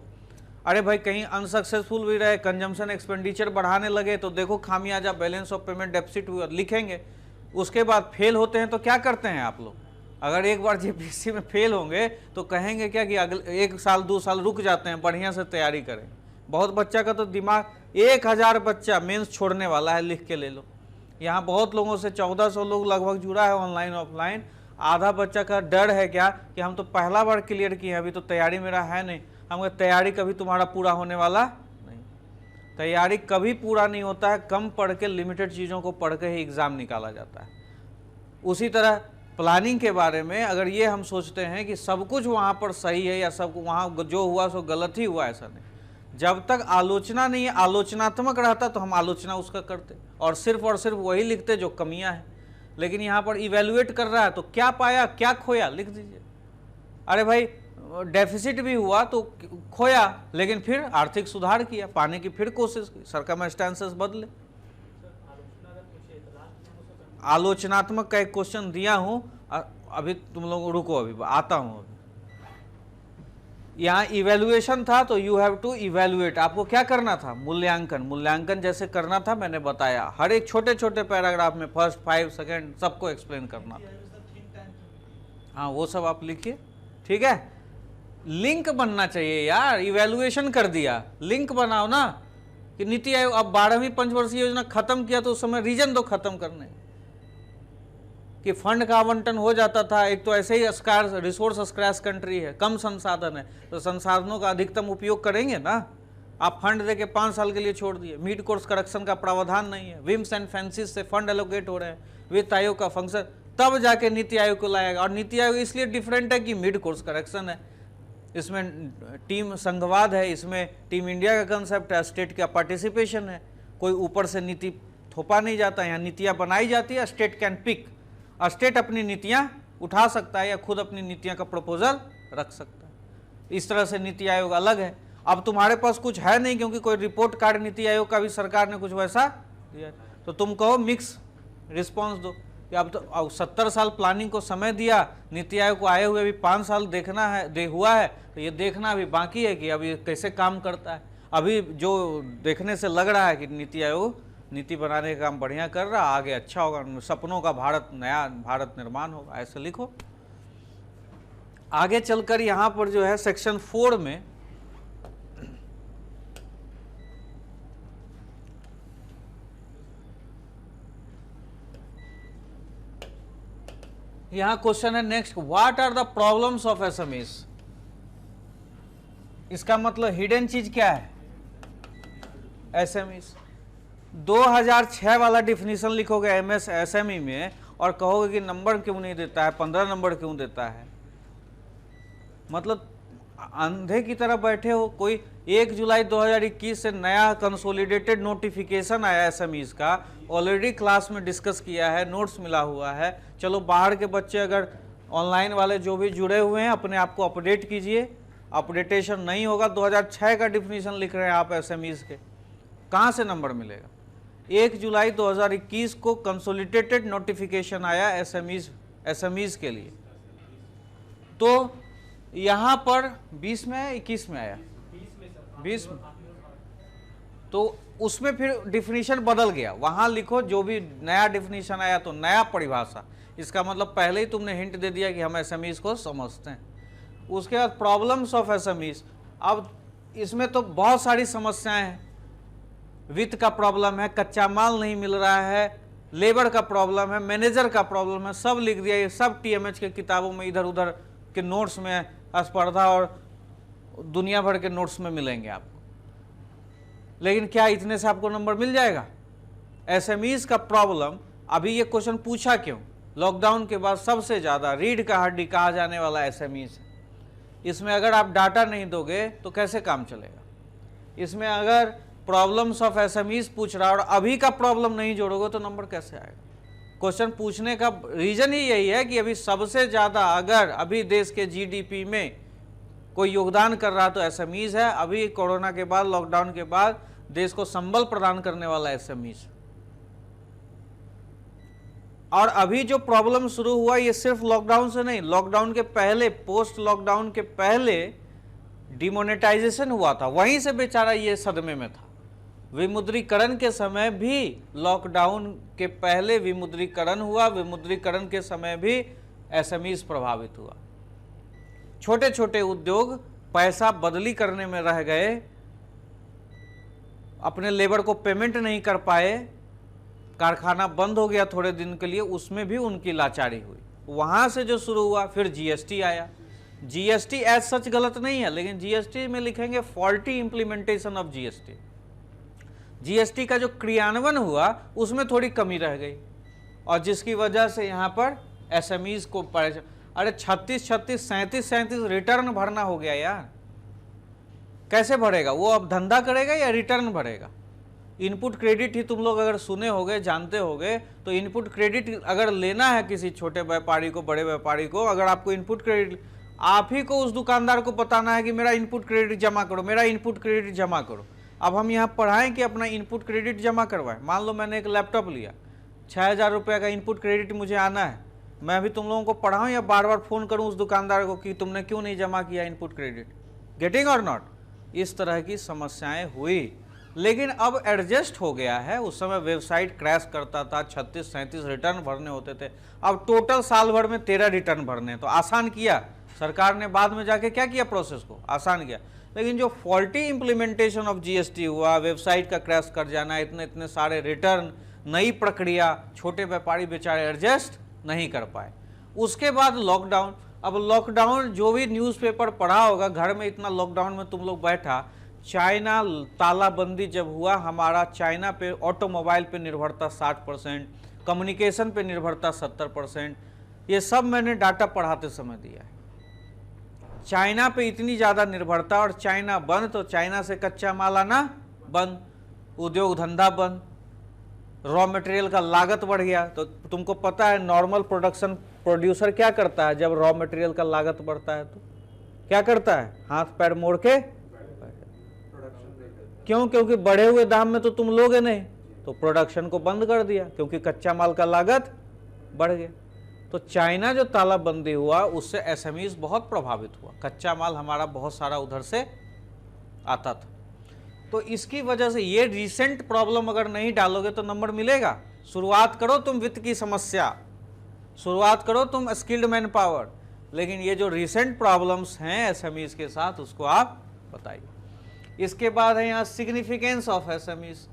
Speaker 1: अरे भाई कहीं अनसक्सेसफुल भी रहे, कंजम्पशन एक्सपेंडिचर बढ़ाने लगे, तो देखो खामियाजा, बैलेंस ऑफ पेमेंट डेफिसिट हुआ, लिखेंगे। उसके बाद फेल होते हैं तो क्या करते हैं आप लोग? अगर एक बार जेपीएससी में फेल होंगे तो कहेंगे क्या कि अगले 1 साल 2 साल रुक जाते हैं, बढ़िया से तैयारी करें। बहुत बच्चा का तो दिमाग, 1000 बच्चा मेंस छोड़ने वाला है, लिख के ले लो। यहाँ बहुत लोगों से 1400 लोग लगभग जुड़ा है, ऑनलाइन ऑफलाइन। आधा बच्चा का डर है क्या कि हम तो पहला बार क्लियर किए हैं, अभी तो तैयारी मेरा है नहीं। हम तैयारी कभी तुम्हारा पूरा होने वाला नहीं, तैयारी कभी पूरा नहीं होता है। कम पढ़ के, लिमिटेड चीज़ों को पढ़ के ही एग्ज़ाम निकाला जाता है। उसी तरह प्लानिंग के बारे में अगर ये हम सोचते हैं कि सब कुछ वहाँ पर सही है या सब वहाँ जो हुआ सो गलत ही हुआ, ऐसा नहीं। जब तक आलोचना नहीं है, आलोचनात्मक रहता तो हम आलोचना उसका करते और सिर्फ वही लिखते जो कमियां हैं। लेकिन यहाँ पर इवेल्युएट कर रहा है तो क्या पाया क्या खोया लिख दीजिए। अरे भाई डेफिसिट भी हुआ तो खोया, लेकिन फिर आर्थिक सुधार किया, पाने की फिर कोशिश की, सर्कमस्टेंसेस बदले। आलोचनात्मक का एक क्वेश्चन दिया हूं, अभी तुम लोग रुको, अभी आता हूं। अभी यहाँ इवेल्युएशन था तो यू हैव टू इवेल्युएट, आपको क्या करना था? मूल्यांकन। मूल्यांकन जैसे करना था मैंने बताया, हर एक छोटे छोटे पैराग्राफ में फर्स्ट 5 सेकंड सबको एक्सप्लेन करना था। हाँ वो सब आप लिखिए, ठीक है। लिंक बनना चाहिए यार, इवेल्युएशन कर दिया, लिंक बनाओ ना कि नीति आयोग अब 12वीं पंचवर्षीय योजना खत्म किया तो उस समय रीजन दो खत्म करने कि फंड का आवंटन हो जाता था। एक तो ऐसे ही रिसोर्स स्क्रैच कंट्री है, कम संसाधन है, तो संसाधनों का अधिकतम उपयोग करेंगे ना। आप फंड देके 5 साल के लिए छोड़ दिए, मिड कोर्स करेक्शन का प्रावधान नहीं है, विम्स एंड फैंसीज से फंड एलोकेट हो रहे हैं, वित्त आयोग का फंक्शन, तब जाके नीति आयोग को लाएगा। और नीति आयोग इसलिए डिफरेंट है कि मिड कोर्स करेक्शन है, इसमें टीम संघवाद है, इसमें टीम इंडिया का कंसेप्ट है, स्टेट का पार्टिसिपेशन है, कोई ऊपर से नीति थोपा नहीं जाता, यहाँ नीतियाँ बनाई जाती है, स्टेट कैन पिक, स्टेट अपनी नीतियाँ उठा सकता है या खुद अपनी नीतियाँ का प्रपोजल रख सकता है। इस तरह से नीति आयोग अलग है। अब तुम्हारे पास कुछ है नहीं क्योंकि कोई रिपोर्ट कार्ड नीति आयोग का भी सरकार ने कुछ वैसा दिया, तो तुम कहो मिक्स रिस्पॉन्स दो कि अब तो 70 साल प्लानिंग को समय दिया, नीति आयोग को आए हुए भी 5 साल देखना है, हुआ है, तो ये देखना अभी बाकी है कि अभी कैसे काम करता है। अभी जो देखने से लग रहा है कि नीति आयोग नीति बनाने का काम बढ़िया कर रहा, आगे अच्छा होगा, सपनों का भारत, नया भारत निर्माण होगा, ऐसे लिखो। आगे चलकर यहाँ पर जो है सेक्शन 4 में यहाँ क्वेश्चन है next, what are the problems of SMEs. इसका मतलब हिडन चीज क्या है एसएमईज। 2006 वाला डिफिनीशन लिखोगे एमएस एसएमई में और कहोगे कि नंबर क्यों नहीं देता है, 15 नंबर क्यों देता है, मतलब अंधे की तरह बैठे हो। कोई 1 जुलाई 2021 से नया कंसोलिडेटेड नोटिफिकेशन आया एसएमईज का, ऑलरेडी क्लास में डिस्कस किया है, नोट्स मिला हुआ है। चलो बाहर के बच्चे अगर ऑनलाइन वाले जो भी जुड़े हुए हैं अपने आप को अपडेट कीजिए, अपडेटेशन नहीं होगा 2006 का डिफिनीशन लिख रहे हैं आप एसएमईज के, कहाँ से नंबर मिलेगा। 1 जुलाई 2021 को कंसोलिडेटेड नोटिफिकेशन आया एसएमईज के लिए, तो यहाँ पर 20 में है 21 में आया 20 में, तो उसमें फिर डिफिनीशन बदल गया। वहाँ लिखो जो भी नया डिफिनीशन आया तो नया परिभाषा, इसका मतलब पहले ही तुमने हिंट दे दिया कि हम एसएमईज को समझते हैं। उसके बाद प्रॉब्लम्स ऑफ एसएमईज, अब इसमें तो बहुत सारी समस्याएं हैं, वित्त का प्रॉब्लम है, कच्चा माल नहीं मिल रहा है, लेबर का प्रॉब्लम है, मैनेजर का प्रॉब्लम है, सब लिख दिया। ये सब टीएमएच के किताबों में इधर उधर के नोट्स में, स्पर्धा और दुनिया भर के नोट्स में मिलेंगे आपको। लेकिन क्या इतने से आपको नंबर मिल जाएगा? एसएमईज का प्रॉब्लम, अभी ये क्वेश्चन पूछा क्यों, लॉकडाउन के बाद सबसे ज़्यादा रीढ़ का हड्डी कहा जाने वाला एसएमईज है। इसमें अगर आप डाटा नहीं दोगे तो कैसे काम चलेगा। इसमें अगर प्रॉब्लम्स ऑफ एसएमईज पूछ रहा और अभी का प्रॉब्लम नहीं जोड़ोगे तो नंबर कैसे आएगा। क्वेश्चन पूछने का रीजन ही यही है कि अभी सबसे ज़्यादा अगर अभी देश के जीडीपी में कोई योगदान कर रहा तो एसएमईज है। अभी कोरोना के बाद, लॉकडाउन के बाद देश को संबल प्रदान करने वाला एसएमईज। और अभी जो प्रॉब्लम शुरू हुआ ये सिर्फ लॉकडाउन से नहीं, लॉकडाउन के पहले, पोस्ट लॉकडाउन के पहले डिमोनेटाइजेशन हुआ था, वहीं से बेचारा ये सदमे में था। विमुद्रीकरण के समय भी, लॉकडाउन के पहले विमुद्रीकरण हुआ, विमुद्रीकरण के समय भी एसएमईज प्रभावित हुआ। छोटे छोटे उद्योग पैसा बदली करने में रह गए, अपने लेबर को पेमेंट नहीं कर पाए, कारखाना बंद हो गया थोड़े दिन के लिए, उसमें भी उनकी लाचारी हुई। वहां से जो शुरू हुआ, फिर जीएसटी आया। जीएसटी एज सच गलत नहीं है, लेकिन जीएसटी में लिखेंगे faulty implementation of GST. GST का जो क्रियान्वयन हुआ उसमें थोड़ी कमी रह गई, और जिसकी वजह से यहाँ पर एसएमईज को अरे 36 रिटर्न भरना हो गया यार। कैसे भरेगा वो? अब धंधा करेगा या रिटर्न भरेगा? इनपुट क्रेडिट ही तुम लोग अगर सुने होगे, जानते होगे, तो इनपुट क्रेडिट अगर लेना है किसी छोटे व्यापारी को, बड़े व्यापारी को, अगर आपको इनपुट क्रेडिट, आप ही को उस दुकानदार को बताना है कि मेरा इनपुट क्रेडिट जमा करो, मेरा इनपुट क्रेडिट जमा करो। अब हम यहाँ पढ़ाएं कि अपना इनपुट क्रेडिट जमा करवाएं। मान लो मैंने एक लैपटॉप लिया, 6000 रुपये का इनपुट क्रेडिट मुझे आना है, मैं अभी तुम लोगों को पढ़ाऊँ या बार बार फ़ोन करूँ उस दुकानदार को कि तुमने क्यों नहीं जमा किया इनपुट क्रेडिट? गेटिंग और नॉट? इस तरह की समस्याएं हुई, लेकिन अब एडजस्ट हो गया है। उस समय वेबसाइट क्रैश करता था, 36-37 रिटर्न भरने होते थे, अब टोटल साल भर में 13 रिटर्न भरने, तो आसान किया सरकार ने। बाद में जाके क्या किया? प्रोसेस को आसान किया। लेकिन जो फॉल्टी इंप्लीमेंटेशन ऑफ जीएसटी हुआ, वेबसाइट का क्रैश कर जाना, इतने इतने सारे रिटर्न, नई प्रक्रिया, छोटे व्यापारी बेचारे एडजस्ट नहीं कर पाए। उसके बाद लॉकडाउन। अब लॉकडाउन, जो भी न्यूज़पेपर पढ़ा होगा, घर में इतना लॉकडाउन में तुम लोग बैठा, चाइना तालाबंदी जब हुआ, हमारा चाइना पे ऑटोमोबाइल पे निर्भरता 60%, कम्युनिकेशन पे निर्भरता 70%, ये सब मैंने डाटा पढ़ाते समय दिया है। चाइना पे इतनी ज़्यादा निर्भरता, और चाइना बंद तो चाइना से कच्चा माल आना बंद, उद्योग धंधा बंद, रॉ मटेरियल का लागत बढ़ गया। तो तुमको पता है नॉर्मल प्रोड्यूसर क्या करता है जब रॉ मटेरियल का लागत बढ़ता है? तो क्या करता है? हाथ पैर मोड़ के। क्यों? क्योंकि बढ़े हुए दाम में तो तुम लोगे नहीं, तो प्रोडक्शन को बंद कर दिया, क्योंकि कच्चा माल का लागत बढ़ गया। तो चाइना जो तालाबंदी हुआ उससे एसएमईज बहुत प्रभावित हुआ, कच्चा माल हमारा बहुत सारा उधर से आता था। तो इसकी वजह से ये रिसेंट प्रॉब्लम अगर नहीं डालोगे तो नंबर मिलेगा? शुरुआत करो तुम वित्त की समस्या, शुरुआत करो तुम स्किल्ड मैन पावर, लेकिन ये जो रिसेंट प्रॉब्लम्स हैं एसएमईज के साथ उसको आप बताइए। इसके बाद है यहाँ सिग्निफिकेंस ऑफ एसएमईज,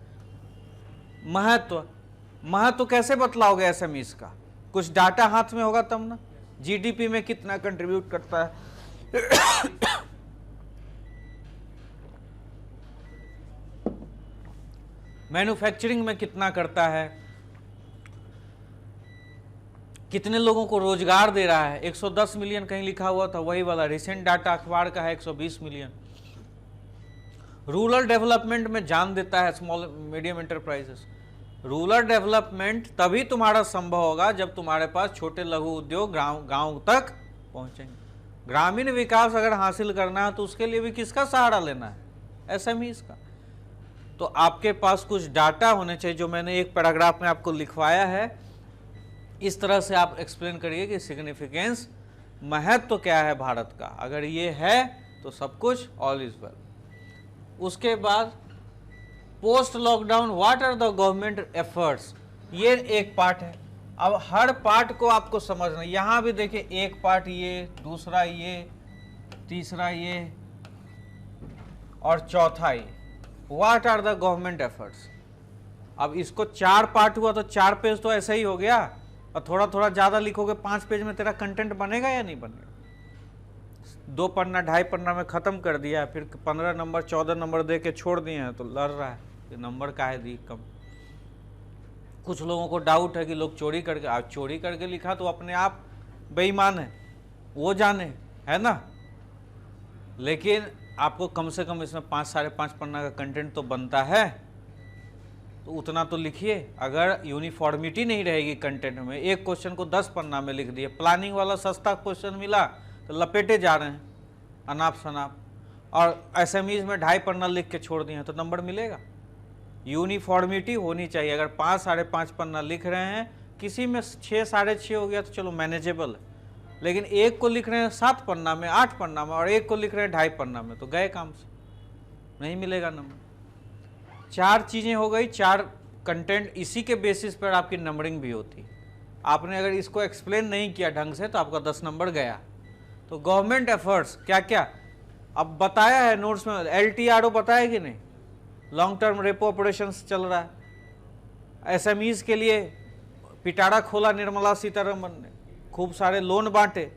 Speaker 1: महत्व कैसे बतलाओगे एसएमईज का? कुछ डाटा हाथ में होगा तब ना। जीडीपी में कितना कंट्रीब्यूट करता है, मैन्युफैक्चरिंग में कितना करता है, कितने लोगों को रोजगार दे रहा है। 110 मिलियन कहीं लिखा हुआ था, वही वाला रिसेंट डाटा अखबार का है 120 मिलियन। रूरल डेवलपमेंट में जान देता है small medium enterprises. Rural development तभी तुम्हारा संभव होगा जब तुम्हारे पास छोटे लघु उद्योग गांव तक पहुंचेंगे। ग्रामीण विकास अगर हासिल करना है तो उसके लिए भी किसका सहारा लेना है? एसएमईज का। तो आपके पास कुछ डाटा होने चाहिए जो मैंने एक पैराग्राफ में आपको लिखवाया है। इस तरह से आप एक्सप्लेन करिए कि सिग्निफिकेंस, महत्व क्या है भारत का। अगर ये है तो सब कुछ ऑल इज वेल। उसके बाद post lockdown what are the government efforts, ये एक पार्ट है। अब हर पार्ट को आपको समझना। यहाँ भी देखिए, एक पार्ट ये, दूसरा ये, तीसरा ये और चौथा ये। What are the government efforts. अब इसको 4 पार्ट हुआ तो 4 पेज तो ऐसा ही हो गया, और थोड़ा थोड़ा ज़्यादा लिखोगे 5 पेज में तेरा कंटेंट बनेगा या नहीं बनेगा? 2 पन्ना 2.5 पन्ना में ख़त्म कर दिया, फिर 15 नंबर 14 नंबर दे के छोड़ दिए हैं, तो लड़ रहा है कि नंबर काहे दी कम। कुछ लोगों को डाउट है कि लोग चोरी करके, आप चोरी करके लिखा तो अपने आप बेईमान है, वो जाने, है ना। लेकिन आपको कम से कम इसमें 5 साढ़े 5 पन्ना का कंटेंट तो बनता है, तो उतना तो लिखिए। अगर यूनिफॉर्मिटी नहीं रहेगी कंटेंट में, एक क्वेश्चन को 10 पन्ना में लिख दिए, प्लानिंग वाला सस्ता क्वेश्चन मिला तो लपेटे जा रहे हैं अनाप शनाप, और एसएमईज में 2.5 पन्ना लिख के छोड़ दिए हैं, तो नंबर मिलेगा? यूनिफॉर्मिटी होनी चाहिए। अगर 5 साढ़े 5 पन्ना लिख रहे हैं, किसी में 6 साढ़े 6 हो गया तो चलो मैनेजेबल है, लेकिन एक को लिख रहे हैं 7 पन्ना में, 8 पन्ना में, और एक को लिख रहे हैं 2.5 पन्ना में, तो गए काम से, नहीं मिलेगा नंबर। 4 चीज़ें हो गई, 4 कंटेंट, इसी के बेसिस पर आपकी नंबरिंग भी होती है। आपने अगर इसको एक्सप्लेन नहीं किया ढंग से तो आपका 10 नंबर गया। तो गवर्नमेंट एफर्ट्स क्या क्या, अब बताया है नोट्स में, LTRO बताया कि नहीं, लॉन्ग टर्म रेपो ऑपरेशंस चल रहा है। SMEs के लिए पिटारा खोला निर्मला सीतारमन ने, खूब सारे लोन बांटे,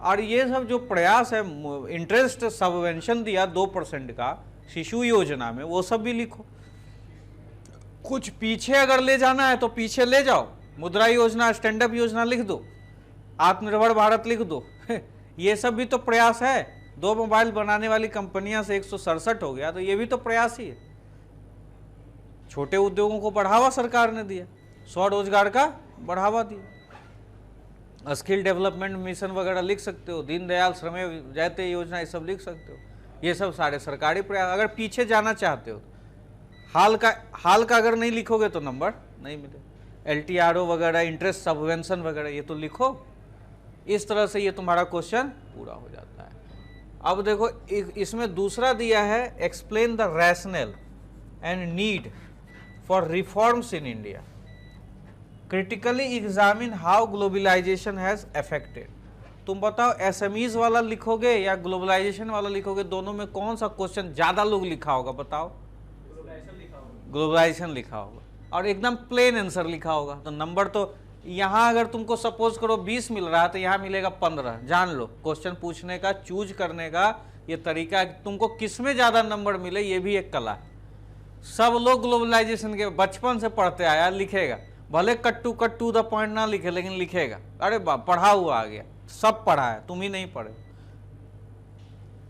Speaker 1: और ये सब जो प्रयास है, इंटरेस्ट सबवेंशन दिया 2% का शिशु योजना में, वो सब भी लिखो। कुछ पीछे अगर ले जाना है तो पीछे ले जाओ, मुद्रा योजना, स्टैंडअप योजना लिख दो, आत्मनिर्भर भारत लिख दो ये सब भी तो प्रयास है। 2 मोबाइल बनाने वाली कंपनियां से 167 हो गया, तो ये भी तो प्रयास ही है। छोटे उद्योगों को बढ़ावा सरकार ने दिया, 100 रोजगार का बढ़ावा दिया। स्किल डेवलपमेंट मिशन वगैरह लिख सकते हो, दीनदयाल श्रमेव जयते योजना, ये सब लिख सकते हो। ये सब सारे सरकारी प्रयास। अगर पीछे जाना चाहते हो, हाल का अगर नहीं लिखोगे तो नंबर नहीं मिले। LTRO वगैरह, इंटरेस्ट सबवेंशन वगैरह, ये तो लिखो। इस तरह से ये तुम्हारा क्वेश्चन पूरा हो जाता है। अब देखो इसमें दूसरा दिया है, explain the rationale and need for reforms in India, critically examine how globalization has affected. तुम बताओ SMEs वाला लिखोगे या ग्लोबलाइजेशन वाला लिखोगे, दोनों में कौन सा क्वेश्चन ज्यादा लोग लिखा होगा बताओ? ग्लोबलाइजेशन लिखा होगा, और एकदम प्लेन आंसर लिखा होगा। तो नंबर तो यहाँ अगर तुमको सपोज करो 20 मिल रहा है तो यहाँ मिलेगा 15। जान लो क्वेश्चन पूछने का, चूज करने का ये तरीका है, तुमको किस में ज्यादा नंबर मिले, ये भी एक कला है। सब लोग ग्लोबलाइजेशन के बचपन से पढ़ते आया, लिखेगा, भले कट्टू द पॉइंट ना लिखे, लेकिन लिखेगा। अरे बाप, पढ़ा हुआ आ गया, सब पढ़ा है, तुम ही नहीं पढ़े।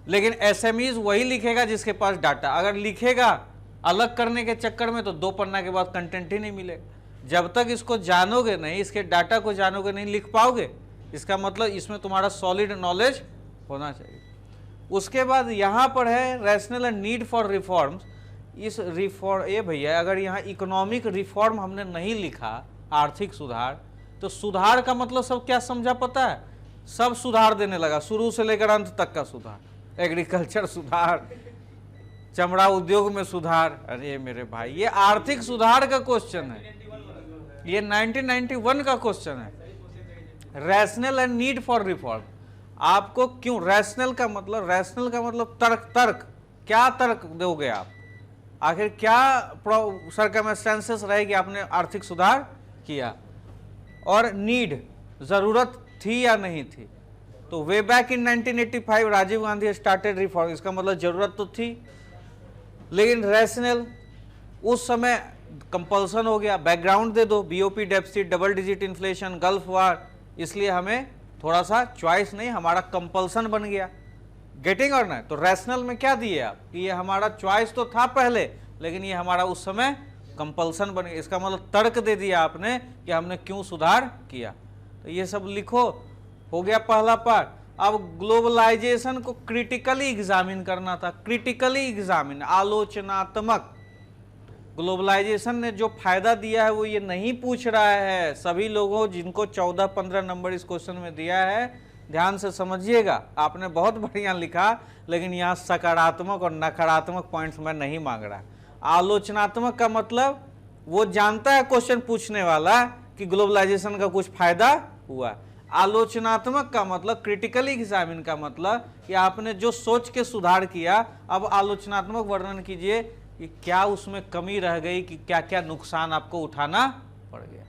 Speaker 1: लेकिन SMEs वही लिखेगा जिसके पास डाटा। अगर लिखेगा अलग करने के चक्कर में तो 2 पन्ना के बाद कंटेंट ही नहीं मिलेगा। जब तक इसको जानोगे नहीं, इसके डाटा को जानोगे नहीं, लिख पाओगे। इसका मतलब इसमें तुम्हारा सॉलिड नॉलेज होना चाहिए। उसके बाद यहाँ पर है rational and need for reforms. इस रिफॉर्म, ये भैया अगर यहाँ इकोनॉमिक रिफॉर्म हमने नहीं लिखा, आर्थिक सुधार, तो सुधार का मतलब सब क्या समझा पता है? सब सुधार देने लगा, शुरू से लेकर अंत तक का सुधार, एग्रीकल्चर सुधार, चमड़ा उद्योग में सुधार। अरे मेरे भाई, ये आर्थिक सुधार का क्वेश्चन है, ये 1991 का क्वेश्चन है। Rational and need for reform, आपको क्यों? रैशनल का मतलब तर्क, क्या तर्क दोगे आप? आखिर क्या सर्कमस्टेंसेस रहे कि आपने आर्थिक सुधार किया? और नीड, जरूरत थी या नहीं थी? तो way back in 1985 Rajiv Gandhi started reform, इसका मतलब जरूरत तो थी। लेकिन रैशनल, उस समय कंपल्सन हो गया, बैकग्राउंड दे दो, BOP deficit, double digit inflation, Gulf War, इसलिए हमें थोड़ा सा चॉइस नहीं, हमारा कंपल्सन बन गया। गेटिंग और ना? तो रैशनल में क्या दिए आप कि ये हमारा चॉइस तो था पहले, लेकिन ये हमारा उस समय कंपल्सन बन गया। इसका मतलब तर्क दे दिया आपने कि हमने क्यों सुधार किया। तो ये सब लिखो, हो गया पहला पार्ट। अब ग्लोबलाइजेशन को क्रिटिकली एग्जामिन करना था। क्रिटिकली एग्जामिन, आलोचनात्मक। ग्लोबलाइजेशन ने जो फायदा दिया है वो ये नहीं पूछ रहा है। सभी लोगों जिनको 14-15 नंबर इस क्वेश्चन में दिया है, ध्यान से समझिएगा। आपने बहुत बढ़िया लिखा, लेकिन यहाँ सकारात्मक और नकारात्मक पॉइंट्स मैं नहीं मांग रहा। आलोचनात्मक का मतलब वो जानता है क्वेश्चन पूछने वाला कि ग्लोबलाइजेशन का कुछ फायदा हुआ। आलोचनात्मक का मतलब, क्रिटिकली एग्जामिन का मतलब कि आपने जो सोच के सुधार किया, अब आलोचनात्मक वर्णन कीजिए कि क्या उसमें कमी रह गई, कि क्या क्या नुकसान आपको उठाना पड़ गया।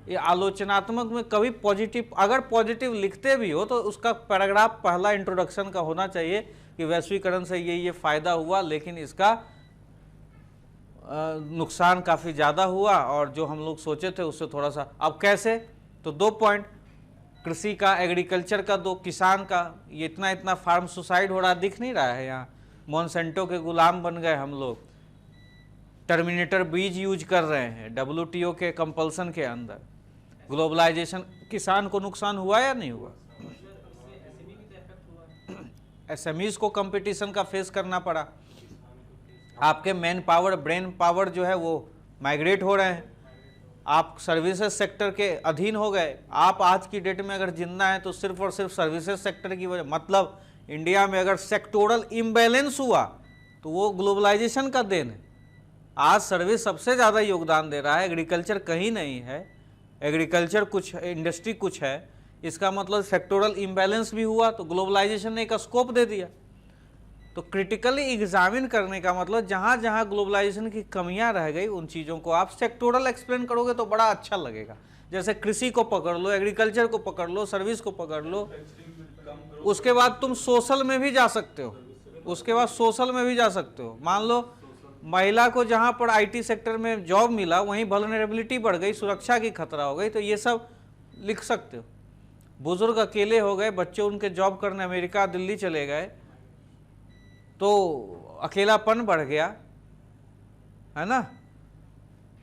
Speaker 1: ये आलोचनात्मक में कभी पॉजिटिव, अगर पॉजिटिव लिखते भी हो तो उसका पैराग्राफ पहला इंट्रोडक्शन का होना चाहिए कि वैश्वीकरण से ये फायदा हुआ, लेकिन इसका नुकसान काफ़ी ज़्यादा हुआ और जो हम लोग सोचे थे उससे थोड़ा सा। अब कैसे? तो 2 पॉइंट, कृषि का, एग्रीकल्चर का, 2 किसान का। ये इतना फार्म सुसाइड हो रहा दिख नहीं रहा है यहाँ? मॉन्सेंटो के गुलाम बन गए हम लोग, टर्मिनेटर बीज यूज कर रहे हैं WTO के कंपल्सन के अंदर। ग्लोबलाइजेशन, किसान को नुकसान हुआ या नहीं हुआ? SMEs को कंपटीशन का फेस करना पड़ा। आपके मैन पावर, ब्रेन पावर जो है वो माइग्रेट हो रहे हैं, आप सर्विसेज सेक्टर के अधीन हो गए। आप आज की डेट में अगर जिंदा है तो सिर्फ और सिर्फ सर्विसेज सेक्टर की वजह, मतलब इंडिया में अगर सेक्टोरल इम्बैलेंस हुआ तो वो ग्लोबलाइजेशन का देन है। आज सर्विस सबसे ज़्यादा योगदान दे रहा है, एग्रीकल्चर कहीं नहीं है, एग्रीकल्चर कुछ, इंडस्ट्री कुछ है। इसका मतलब सेक्टोरल इम्बैलेंस भी हुआ तो ग्लोबलाइजेशन ने एक स्कोप दे दिया। तो क्रिटिकली एग्जामिन करने का मतलब जहाँ जहाँ ग्लोबलाइजेशन की कमियां रह गई उन चीज़ों को आप सेक्टोरल एक्सप्लेन करोगे तो बड़ा अच्छा लगेगा। जैसे कृषि को पकड़ लो, एग्रीकल्चर को पकड़ लो, सर्विस को पकड़ लो, उसके बाद तुम सोशल में भी जा सकते हो, उसके बाद सोशल में भी जा सकते हो। मान लो महिला को जहाँ पर आईटी सेक्टर में जॉब मिला वहीं वल्नरेबिलिटी बढ़ गई, सुरक्षा की खतरा हो गई, तो ये सब लिख सकते हो। बुजुर्ग अकेले हो गए, बच्चे उनके जॉब करने अमेरिका दिल्ली चले गए तो अकेलापन बढ़ गया, है ना।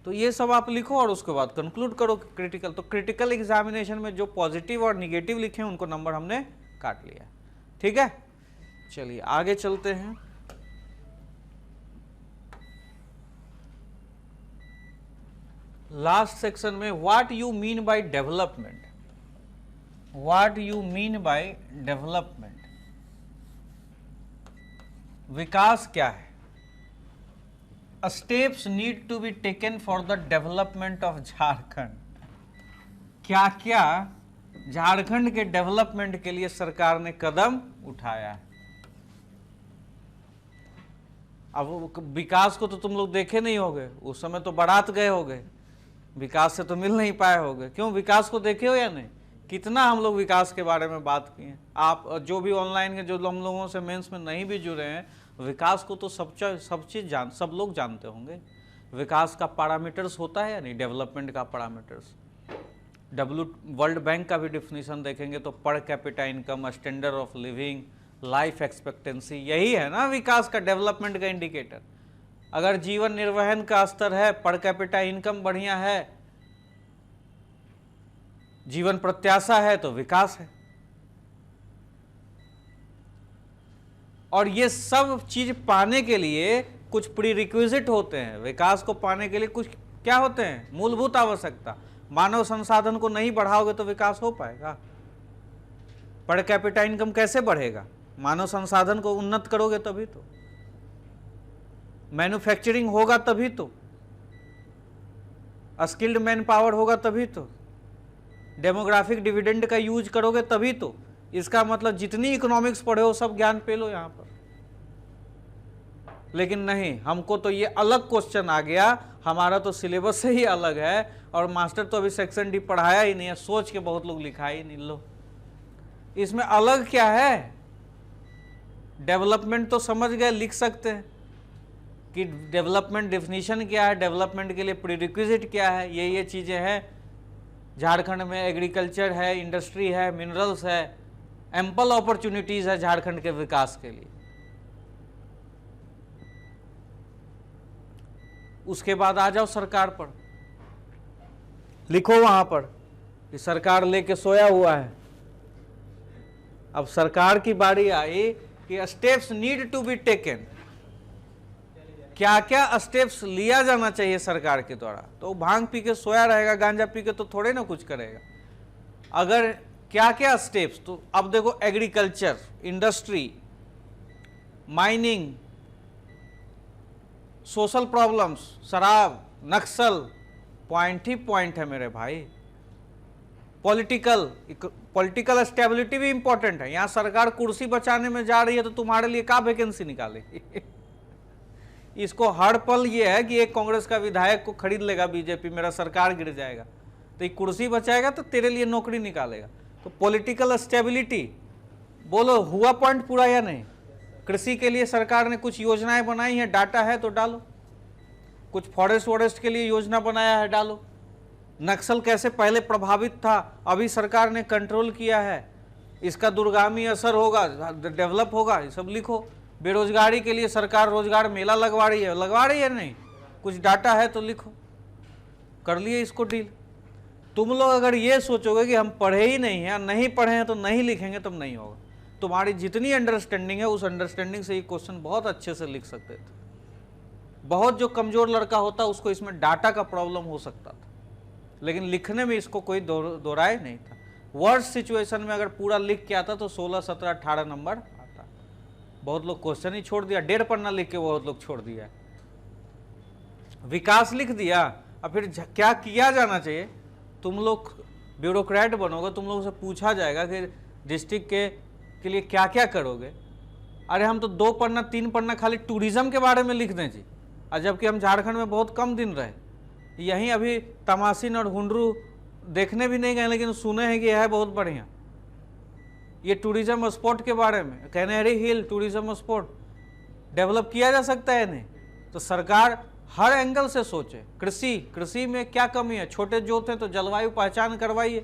Speaker 1: तो ये सब आप लिखो और उसके बाद कंक्लूड करो क्रिटिकल। तो क्रिटिकल एग्जामिनेशन में जो पॉजिटिव और निगेटिव लिखे हैं उनको नंबर हमने काट लिया, ठीक है। चलिए आगे चलते हैं। लास्ट सेक्शन में what you mean by development, what you mean by development, विकास क्या है। Steps need to be taken for the development of Jharkhand, क्या क्या झारखंड के डेवलपमेंट के लिए सरकार ने कदम उठाया है। अब विकास को तो तुम लोग देखे नहीं होगे, उस समय तो बारात गए होगे, विकास से तो मिल नहीं पाए होगे। क्यों, विकास को देखे हो या नहीं? कितना हम लोग विकास के बारे में बात किए। आप जो भी ऑनलाइन के जो हम लोगों से मेंस में नहीं भी जुड़े हैं, विकास को तो सब चीज़ सब लोग जानते होंगे। विकास का पैरामीटर्स होता है या नहीं, डेवलपमेंट का पैरामीटर्स। वर्ल्ड बैंक का भी डिफिनीशन देखेंगे तो per capita income, standard of living, life expectancy, यही है ना विकास का, डेवलपमेंट का इंडिकेटर। अगर जीवन निर्वहन का स्तर है, पर कैपिटा इनकम बढ़िया है, जीवन प्रत्याशा है, तो विकास है। और ये सब चीज पाने के लिए कुछ प्रीरिक्विजिट होते हैं। विकास को पाने के लिए कुछ क्या होते हैं, मूलभूत आवश्यकता। मानव संसाधन को नहीं बढ़ाओगे तो विकास हो पाएगा। पर कैपिटा इनकम कैसे बढ़ेगा, मानव संसाधन को उन्नत करोगे तभी तो। मैन्युफैक्चरिंग होगा तभी तो, स्किल्ड मैन पावर होगा तभी तो, डेमोग्राफिक डिविडेंड का यूज करोगे तभी तो। इसका मतलब जितनी इकोनॉमिक्स पढ़े हो सब ज्ञान पे लो यहां पर। लेकिन नहीं, हमको तो ये अलग क्वेश्चन आ गया, हमारा तो सिलेबस से ही अलग है, और मास्टर तो अभी सेक्शन डी पढ़ाया ही नहीं है, सोच के बहुत लोग लिखा ही नहीं। लो इसमें अलग क्या है, डेवलपमेंट तो समझ गए, लिख सकते हैं कि डेवलपमेंट डेफिनेशन क्या है, डेवलपमेंट के लिए प्रीरिक्विजिट क्या है, ये चीजें हैं। झारखंड में एग्रीकल्चर है, इंडस्ट्री है, मिनरल्स है, एम्पल अपॉर्चुनिटीज है झारखंड के विकास के लिए। उसके बाद आ जाओ सरकार पर, लिखो वहां पर कि सरकार लेके सोया हुआ है। अब सरकार की बारी आई कि steps need to be taken, क्या क्या स्टेप्स लिया जाना चाहिए सरकार के द्वारा। तो भांग पी के सोया रहेगा, गांजा पी के तो थोड़े ना कुछ करेगा। अगर क्या क्या स्टेप्स, तो अब देखो agriculture, industry, mining, social problems, शराब, नक्सल, पॉइंट ही पॉइंट है मेरे भाई। पॉलिटिकल स्टेबिलिटी भी इंपॉर्टेंट है। यहां सरकार कुर्सी बचाने में जा रही है तो तुम्हारे लिए क्या वैकेंसी निकालेगी इसको हर पल ये है कि एक कांग्रेस का विधायक को खरीद लेगा बीजेपी, मेरा सरकार गिर जाएगा, तो ये कुर्सी बचाएगा तो तेरे लिए नौकरी निकालेगा। तो पॉलिटिकल स्टेबिलिटी, बोलो हुआ पॉइंट पूरा या नहीं। कृषि के लिए सरकार ने कुछ योजनाएं बनाई हैं, डाटा है तो डालो। कुछ फॉरेस्ट के लिए योजना बनाया है, डालो। नक्सल कैसे पहले प्रभावित था, अभी सरकार ने कंट्रोल किया है, इसका दूरगामी असर होगा, डेवलप होगा, ये सब लिखो। बेरोजगारी के लिए सरकार रोजगार मेला लगवा रही है नहीं, कुछ डाटा है तो लिखो। कर लिए इसको डील। तुम लोग अगर ये सोचोगे कि हम पढ़े ही नहीं हैं, नहीं पढ़े हैं तो नहीं लिखेंगे, तब नहीं होगा। तुम्हारी जितनी अंडरस्टैंडिंग है उस अंडरस्टैंडिंग से ये क्वेश्चन बहुत अच्छे से लिख सकते थे। बहुत जो कमज़ोर लड़का होता उसको इसमें डाटा का प्रॉब्लम हो सकता था, लेकिन लिखने में इसको कोई दोहराए नहीं था। वर्स्ट सिचुएशन में अगर पूरा लिख के आता तो 16, 17, 18 नंबर आता। बहुत लोग क्वेश्चन ही छोड़ दिया, 1.5 पन्ना लिख के बहुत लोग छोड़ दिया। विकास लिख दिया, और फिर क्या किया जाना चाहिए? तुम लोग ब्यूरोक्रेट बनोगे, तुम लोगों से पूछा जाएगा कि डिस्ट्रिक्ट के लिए क्या क्या करोगे। अरे हम तो 2 पन्ना 3 पन्ना खाली टूरिज्म के बारे में लिख दें जी, और जबकि हम झारखंड में बहुत कम दिन रहे। यहीं अभी तमासिन और हुंडरू देखने भी नहीं गए, लेकिन सुने हैं कि यह है बहुत बढ़िया। ये टूरिज्म स्पॉट के बारे में, कैनेरी हिल टूरिज्म स्पॉट डेवलप किया जा सकता है नहीं? तो सरकार हर एंगल से सोचे। कृषि में क्या कमी है? छोटे जोत हैं तो जलवायु पहचान करवाइए,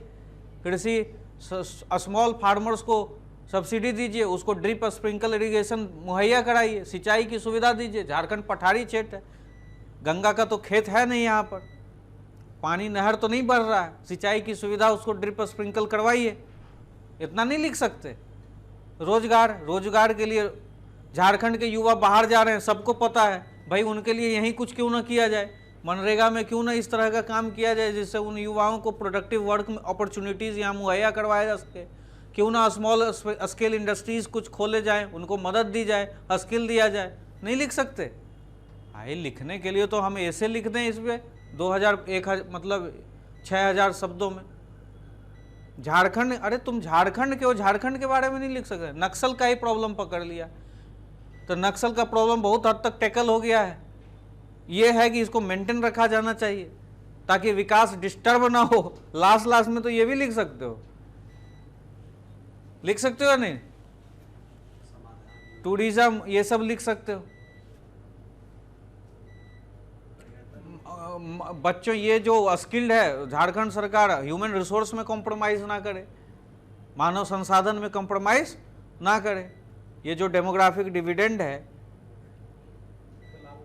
Speaker 1: कृषि स्मॉल फार्मर्स को सब्सिडी दीजिए, उसको ड्रिप स्प्रिंकल इरिगेशन मुहैया कराइए, सिंचाई की सुविधा दीजिए। झारखंड पठारी क्षेत्र है, गंगा का तो खेत है नहीं, यहाँ पर पानी नहर तो नहीं बढ़ रहा है, सिंचाई की सुविधा उसको ड्रिप स्प्रिंकल करवाइए। इतना नहीं लिख सकते? रोजगार के लिए झारखंड के युवा बाहर जा रहे हैं, सबको पता है भाई, उनके लिए यहीं कुछ क्यों ना किया जाए, मनरेगा में क्यों ना इस तरह का काम किया जाए जिससे उन युवाओं को प्रोडक्टिव वर्क में अपॉर्चुनिटीज़ यहाँ मुहैया करवाया जा सके। क्यों ना स्मॉल स्केल इंडस्ट्रीज़ कुछ खोले जाएं, उनको मदद दी जाए, स्किल दिया जाए। नहीं लिख सकते? भाई लिखने के लिए तो हम ऐसे लिख दें इस पर 2000 मतलब 6000 शब्दों में। झारखंड, अरे तुम झारखंड के हो, झारखंड के बारे में नहीं लिख सकते। नक्सल का ही प्रॉब्लम पकड़ लिया, तो नक्सल का प्रॉब्लम बहुत हद तक टैकल हो गया है। ये है कि इसको मेंटेन रखा जाना चाहिए ताकि विकास डिस्टर्ब ना हो। लास्ट में तो ये भी लिख सकते हो, लिख सकते हो या नहीं? टूरिज्म ये सब लिख सकते हो। बच्चों, ये जो स्किल्ड है, झारखंड सरकार ह्यूमन रिसोर्स में कॉम्प्रोमाइज ना करे, मानव संसाधन में कॉम्प्रोमाइज ना करे। ये जो डेमोग्राफिक डिविडेंड है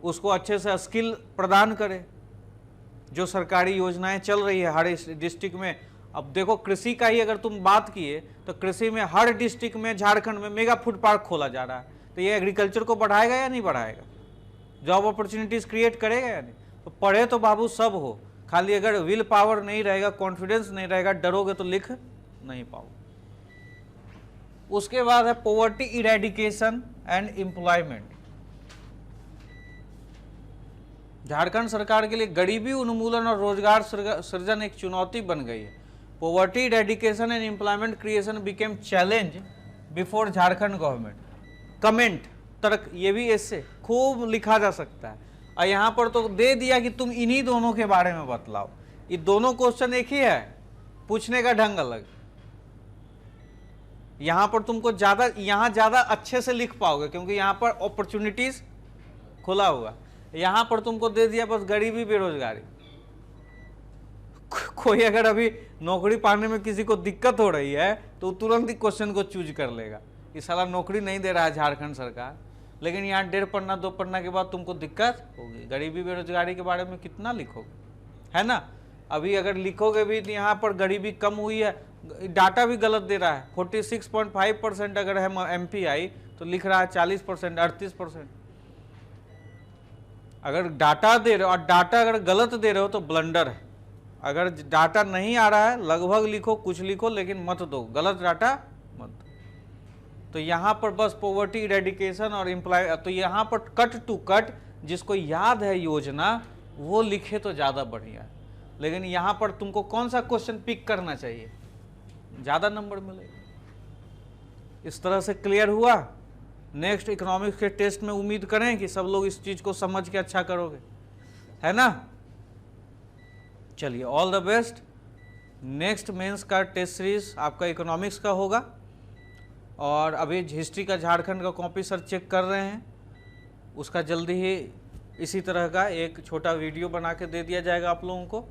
Speaker 1: उसको अच्छे से स्किल प्रदान करे। जो सरकारी योजनाएं चल रही है हर डिस्ट्रिक्ट में, अब देखो कृषि का ही अगर तुम बात किए तो कृषि में हर डिस्ट्रिक्ट में झारखंड में मेगा फूड पार्क खोला जा रहा है। तो ये एग्रीकल्चर को बढ़ाएगा या नहीं बढ़ाएगा? जॉब अपॉर्चुनिटीज क्रिएट करेगा या नहीं? तो पढ़े तो बाबू सब हो, खाली अगर विल पावर नहीं रहेगा, कॉन्फिडेंस नहीं रहेगा, डरोगे तो लिख नहीं पाओ। उसके बाद है poverty eradication and employment. Jharkhand सरकार के लिए गरीबी उन्मूलन और रोजगार सृजन एक चुनौती बन गई है। Poverty eradication and employment creation became challenge before Jharkhand government. Comment तर्क, ये भी इससे खूब लिखा जा सकता है। और यहाँ पर तो दे दिया कि तुम इन्हीं दोनों के बारे में बतलाओ। ये दोनों क्वेश्चन एक ही है, पूछने का ढंग अलग। यहाँ पर तुमको ज़्यादा अच्छे से लिख पाओगे क्योंकि यहाँ पर अपॉर्चुनिटीज खुला हुआ। यहाँ पर तुमको दे दिया बस गरीबी बेरोजगारी। कोई अगर अभी नौकरी पाने में किसी को दिक्कत हो रही है तो तुरंत ही क्वेश्चन को चूज कर लेगा। इस साला नौकरी नहीं दे रहा है झारखंड सरकार, लेकिन यहाँ 1.5 पन्ना 2 पन्ना के बाद तुमको दिक्कत होगी। गरीबी बेरोजगारी के बारे में कितना लिखोगे, है ना? अभी अगर लिखोगे भी तो यहाँ पर गरीबी कम हुई है, डाटा भी गलत दे रहा है। 46.5% अगर है MPI तो लिख रहा है 40%, 38%। अगर डाटा दे रहे हो और डाटा अगर गलत दे रहे हो तो ब्लंडर है। अगर डाटा नहीं आ रहा है लगभग लिखो, कुछ लिखो, लेकिन मत दो गलत डाटा मत दो। तो यहाँ पर बस पॉवर्टी इरेडिकेशन और एम्प्लॉय, तो यहाँ पर कट टू कट जिसको याद है योजना वो लिखे तो ज़्यादा बढ़िया है। लेकिन यहाँ पर तुमको कौन सा क्वेश्चन पिक करना चाहिए, ज़्यादा नंबर मिलेगा। इस तरह से क्लियर हुआ। नेक्स्ट इकोनॉमिक्स के टेस्ट में उम्मीद करें कि सब लोग इस चीज़ को समझ के अच्छा करोगे, है ना? चलिए, all the best. Next mains का टेस्ट सीरीज आपका इकोनॉमिक्स का होगा, और अभी हिस्ट्री का झारखंड का कॉपी सर चेक कर रहे हैं, उसका जल्दी ही इसी तरह का एक छोटा वीडियो बना के दे दिया जाएगा आप लोगों को।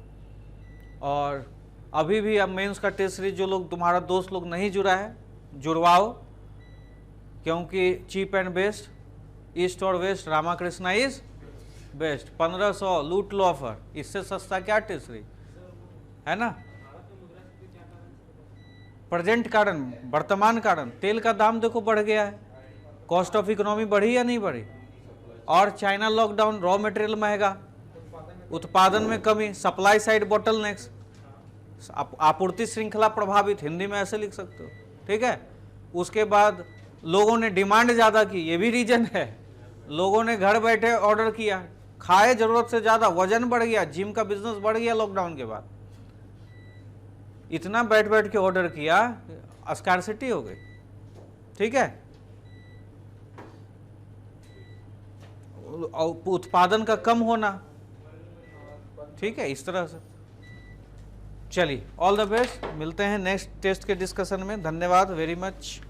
Speaker 1: और अभी भी अब मेंस का टेस्ट सीरीज जो लोग, तुम्हारा दोस्त लोग नहीं जुड़ा है, जुड़वाओ, क्योंकि चीप एंड बेस्ट, ईस्ट और वेस्ट, रामाकृष्णा इज बेस्ट। 1500 लूट लो ऑफर, इससे सस्ता क्या टेस्ट सीरीज है ना? प्रेजेंट कारण, वर्तमान कारण, तेल का दाम देखो बढ़ गया है। कॉस्ट ऑफ इकोनॉमी बढ़ी या नहीं बढ़ी? और चाइना लॉकडाउन, रॉ मटेरियल महंगा, उत्पादन में कमी, सप्लाई साइड बोटलनेक्स, आपूर्ति श्रृंखला प्रभावित, हिंदी में ऐसे लिख सकते हो, ठीक है। उसके बाद लोगों ने डिमांड ज़्यादा की, ये भी रीजन है। लोगों ने घर बैठे ऑर्डर किया, खाए जरूरत से ज़्यादा, वजन बढ़ गया, जिम का बिजनेस बढ़ गया लॉकडाउन के बाद। इतना बैठ बैठ के ऑर्डर किया, स्कार्सिटी हो गई, ठीक है। उत्पादन का कम होना, ठीक है, इस तरह से। चलिए, ऑल द बेस्ट, मिलते हैं नेक्स्ट टेस्ट के डिस्कशन में। धन्यवाद वेरी मच।